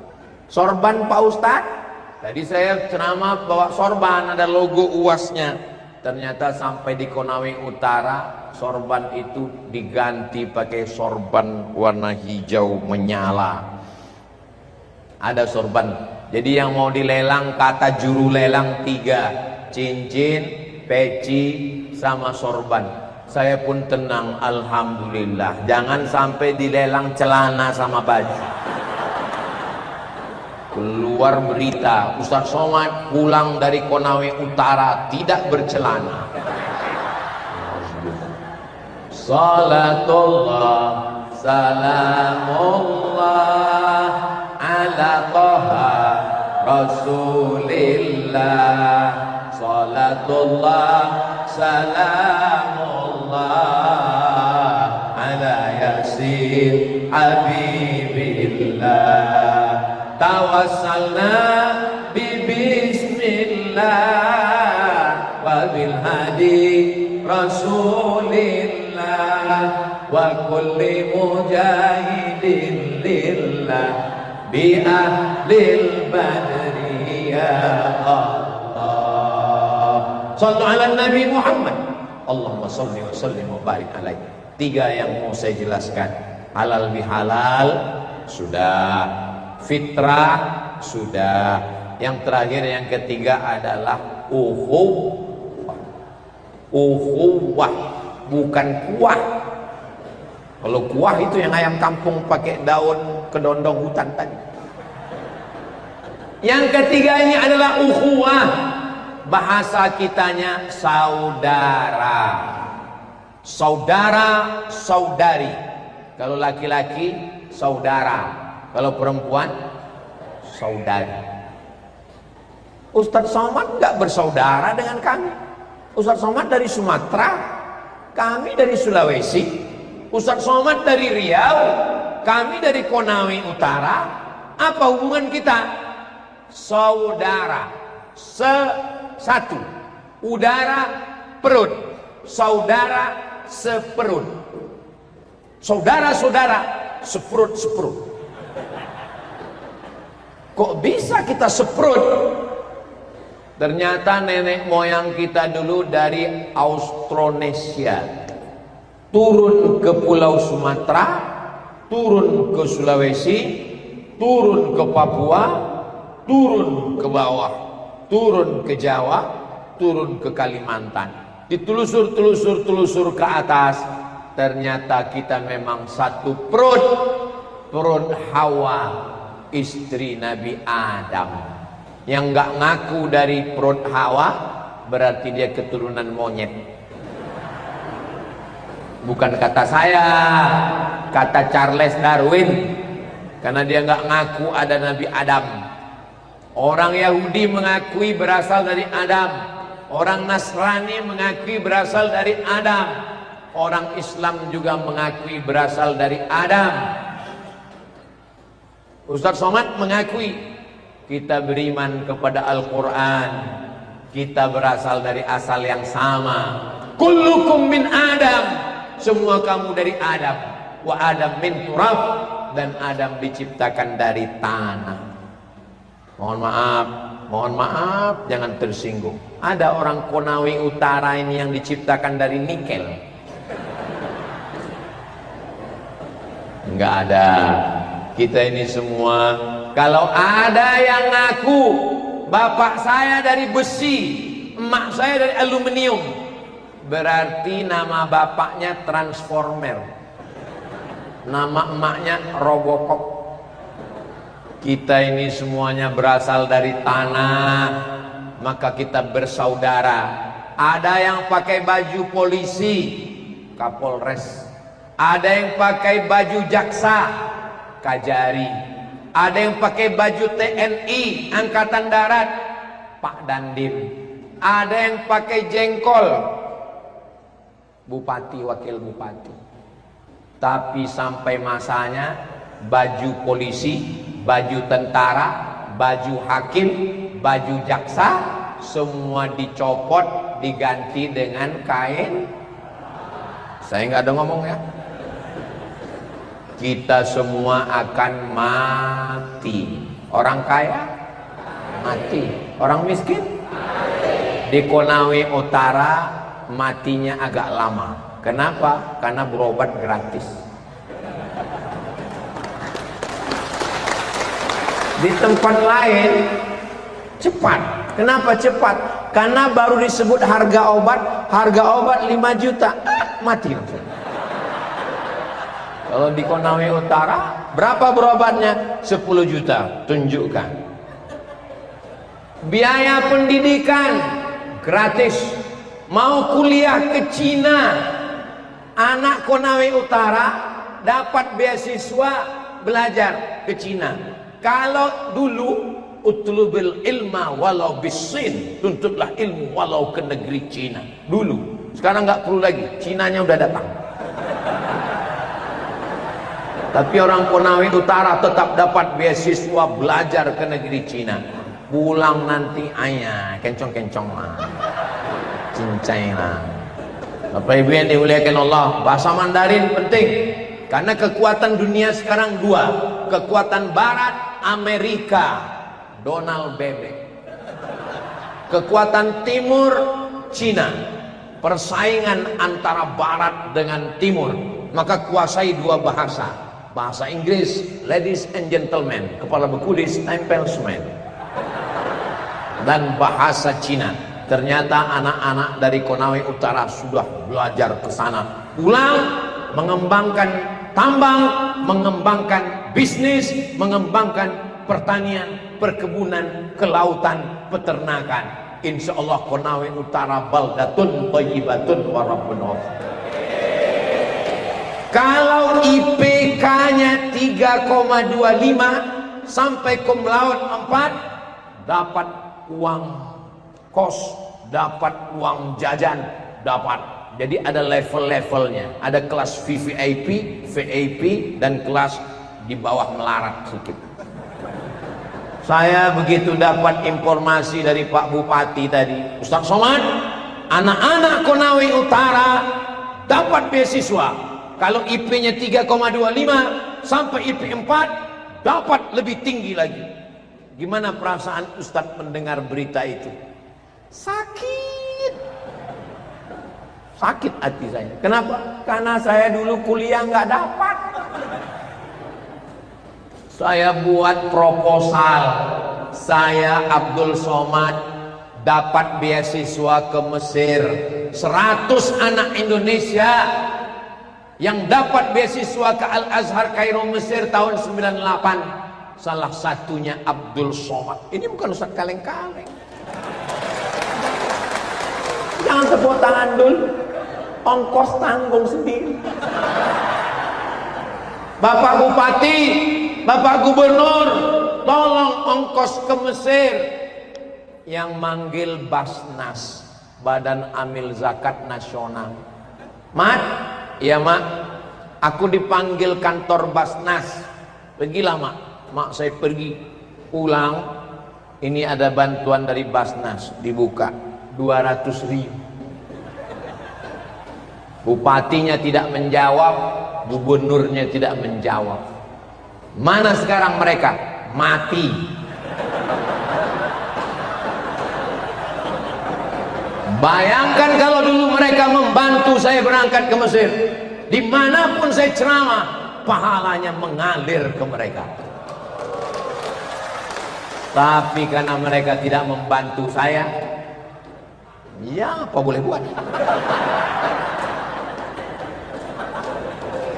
Sorban Pak Ustadz. Tadi saya ceramah bawa sorban ada logo UAS-nya. Ternyata sampai di Konawe Utara sorban itu diganti pakai sorban warna hijau menyala. Ada sorban. Jadi yang mau dilelang kata juru lelang 3, cincin, peci, sama sorban. Saya pun tenang, alhamdulillah. Jangan sampai dilelang celana sama baju. Keluar berita Ustadz Somad pulang dari Konawe Utara tidak bercelana. Salatullah salamullah ala Taha Rasulillah. Salatullah salamullah ala Yasin Habibillah. Tawassalna bi bismillah wa bil hadi Rasulillah wa kulli mujahidin lillah bi ahlil badri ya Allah. Sallu ala Nabi Muhammad. Allahumma salli wa sallim wa barik alaihi. 3 yang mau saya jelaskan. Halal bihalal sudah, fitrah sudah, yang terakhir yang ketiga adalah ukhuwah, bukan kuah. Kalau kuah itu yang ayam kampung pakai daun kedondong hutan tadi. Yang ketiga ini adalah ukhuwah, bahasa kitanya saudara, saudara saudari. Kalau laki-laki saudara, kalau perempuan saudari. Ustadz Somad nggak bersaudara dengan kami. Ustadz Somad dari Sumatera, kami dari Sulawesi. Ustadz Somad dari Riau, kami dari Konawe Utara. Apa hubungan kita? Saudara, satu, udara perut, saudara seperut, saudara-saudara seperut-seperut. Kok bisa kita seperut? Ternyata nenek moyang kita dulu dari Austronesia, turun ke Pulau Sumatera, turun ke Sulawesi, turun ke Papua, turun ke bawah, turun ke Jawa, turun ke Kalimantan, ditelusur ke atas, ternyata kita memang satu perut Hawa, istri Nabi Adam. Yang nggak ngaku dari perut Hawa berarti dia keturunan monyet. Bukan kata saya, kata Charles Darwin, karena dia nggak ngaku ada Nabi Adam. Orang Yahudi mengakui berasal dari Adam, orang Nasrani mengakui berasal dari Adam, orang Islam juga mengakui berasal dari Adam. Ustaz Somad mengakui kita beriman kepada Al-Quran, kita berasal dari asal yang sama. Kullukum min Adam, semua kamu dari Adam. Wa Adam min turab, dan Adam diciptakan dari tanah. Mohon maaf, jangan tersinggung. Ada orang Konawe Utara ini yang diciptakan dari nikel. Enggak ada. Kita ini semua, kalau ada yang ngaku bapak saya dari besi, emak saya dari aluminium, berarti nama bapaknya Transformer, nama emaknya Robocop. Kita ini semuanya berasal dari tanah, maka kita bersaudara. Ada yang pakai baju polisi, Kapolres. Ada yang pakai baju jaksa, Kajari. Ada yang pakai baju TNI, Angkatan Darat, Pak Dandim. Ada yang pakai jengkol, Bupati, Wakil Bupati. Tapi sampai masanya baju polisi, baju tentara, baju hakim, baju jaksa, semua dicopot, diganti dengan kain. Saya nggak ada ngomong ya. Kita semua akan mati. Orang kaya mati, orang miskin mati. Di Konawe Utara matinya agak lama. Kenapa? Karena berobat gratis. Di tempat lain cepat. Kenapa cepat? Karena baru disebut harga obat 5 juta, mati langsung. Kalau di Konawe Utara berapa berobatnya? 10 juta. Tunjukkan. Biaya pendidikan gratis. Mau kuliah ke Cina, anak Konawe Utara dapat beasiswa belajar ke Cina. Kalau dulu utlubil ilma walau bisin, tuntutlah ilmu walau ke negeri Cina. Dulu. Sekarang nggak perlu lagi, Cinanya udah datang. Tapi orang Konawe Utara tetap dapat beasiswa belajar ke negeri Cina. Pulang nanti ayah kencong-kencong lah, cincai lah. Bapak Ibu yang dimuliakan Allah, bahasa Mandarin penting. Karena kekuatan dunia sekarang dua. Kekuatan Barat, Amerika, Donald Bebek. Kekuatan Timur, Cina. Persaingan antara Barat dengan Timur. Maka kuasai dua bahasa. Bahasa Inggris, ladies and gentlemen, kepala bekulis, tempelsman. Dan bahasa Cina. Ternyata anak-anak dari Konawe Utara sudah belajar ke sana. Pulang, mengembangkan tambang, mengembangkan bisnis, mengembangkan pertanian, perkebunan, kelautan, peternakan. Insya Allah Konawe Utara baldatun thayyibatun wa rabbun ghafur. Kalau IPK-nya 3,25 sampai cum laude 4, dapat uang kos, dapat uang jajan, dapat. Jadi ada level-levelnya. Ada kelas VVIP, VIP, dan kelas di bawah melarat sedikit. Saya begitu dapat informasi dari Pak Bupati tadi, Ustaz Somad, anak-anak Konawe Utara dapat beasiswa. Kalau IP-nya 3,25 sampai IP 4 dapat lebih tinggi lagi. Gimana perasaan Ustadz mendengar berita itu? Sakit. Sakit hati saya. Kenapa? Karena saya dulu kuliah nggak dapat. Saya buat proposal saya Abdul Somad dapat beasiswa ke Mesir. 100 anak Indonesia yang dapat beasiswa ke Al-Azhar Kairo Mesir tahun 98. Salah satunya Abdul Somad. Ini bukan Ustaz kaleng-kaleng. Jangan tepuk tangan dulu. Ongkos tanggung sendiri. Bapak Bupati, Bapak Gubernur, tolong ongkos ke Mesir. Yang manggil Basnas, Badan Amil Zakat Nasional. Mat, iya mak, aku dipanggil kantor Basnas. Pergilah mak. Mak saya pergi, pulang. Ini ada bantuan dari Basnas, dibuka 200.000. Bupatinya tidak menjawab, gubernurnya tidak menjawab. Mana sekarang mereka? Mati. Bayangkan kalau dulu mereka membantu saya berangkat ke Mesir. Dimanapun saya ceramah, pahalanya mengalir ke mereka. Tapi karena mereka tidak membantu saya, ya apa boleh buat.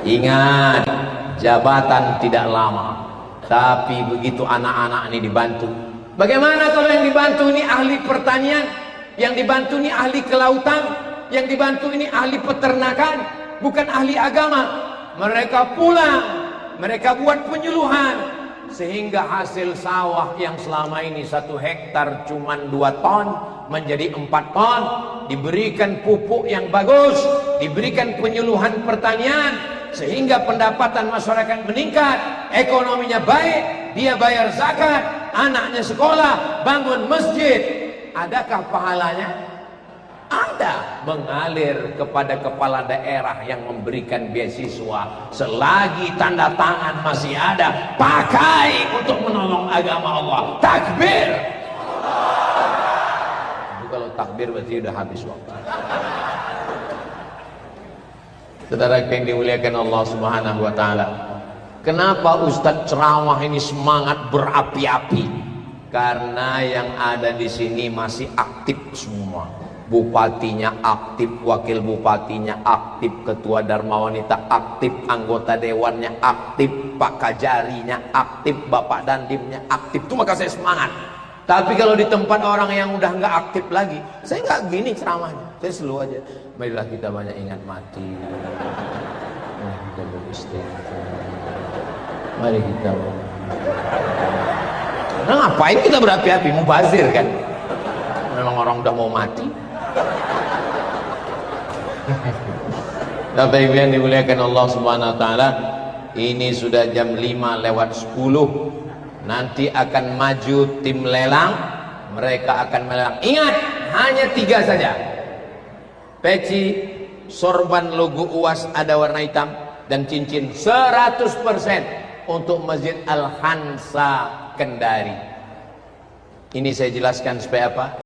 Ingat, jabatan tidak lama, tapi begitu anak-anak ini dibantu. Bagaimana kalau yang dibantu ini ahli pertanian, yang dibantu ini ahli kelautan, yang dibantu ini ahli peternakan, bukan ahli agama. Mereka pulang, mereka buat penyuluhan, sehingga hasil sawah yang selama ini 1 hektar cuma 2 ton menjadi 4 ton, diberikan pupuk yang bagus, diberikan penyuluhan pertanian, sehingga pendapatan masyarakat meningkat, ekonominya baik, dia bayar zakat, anaknya sekolah, bangun masjid. Adakah pahalanya? Ada. Mengalir kepada kepala daerah yang memberikan beasiswa. Selagi tanda tangan masih ada, pakai untuk menolong agama Allah. Takbir. Kalau takbir berarti udah habis waktu. Saudara yang dimuliakan Allah Subhanahu wa taala. Kenapa Ustadz ceramah ini semangat berapi-api? Karena yang ada di sini masih aktif semua. Bupatinya aktif, wakil bupatinya aktif, ketua Dharma Wanita aktif, anggota dewannya aktif, Pak Kajarinya aktif, Bapak Dandimnya aktif. Itu maka saya semangat. Tapi kalau di tempat orang yang udah nggak aktif lagi, saya nggak gini ceramahnya. Saya slow aja. Marilah kita banyak ingat mati. Mari kita beristighfar. Mari kita. Nah, ngapain kita berapi-api? Mubazir kan? Memang orang udah mau mati. Bapak Ibu yang dimuliakan Allah Subhanahu wa taala, ini sudah jam 5:10. Nanti akan maju tim lelang, mereka akan melelang. Ingat, hanya 3 saja. Peci, sorban logo UAS ada warna hitam, dan cincin 100% untuk Masjid Al-Hansa Kendari. Ini saya jelaskan supaya apa?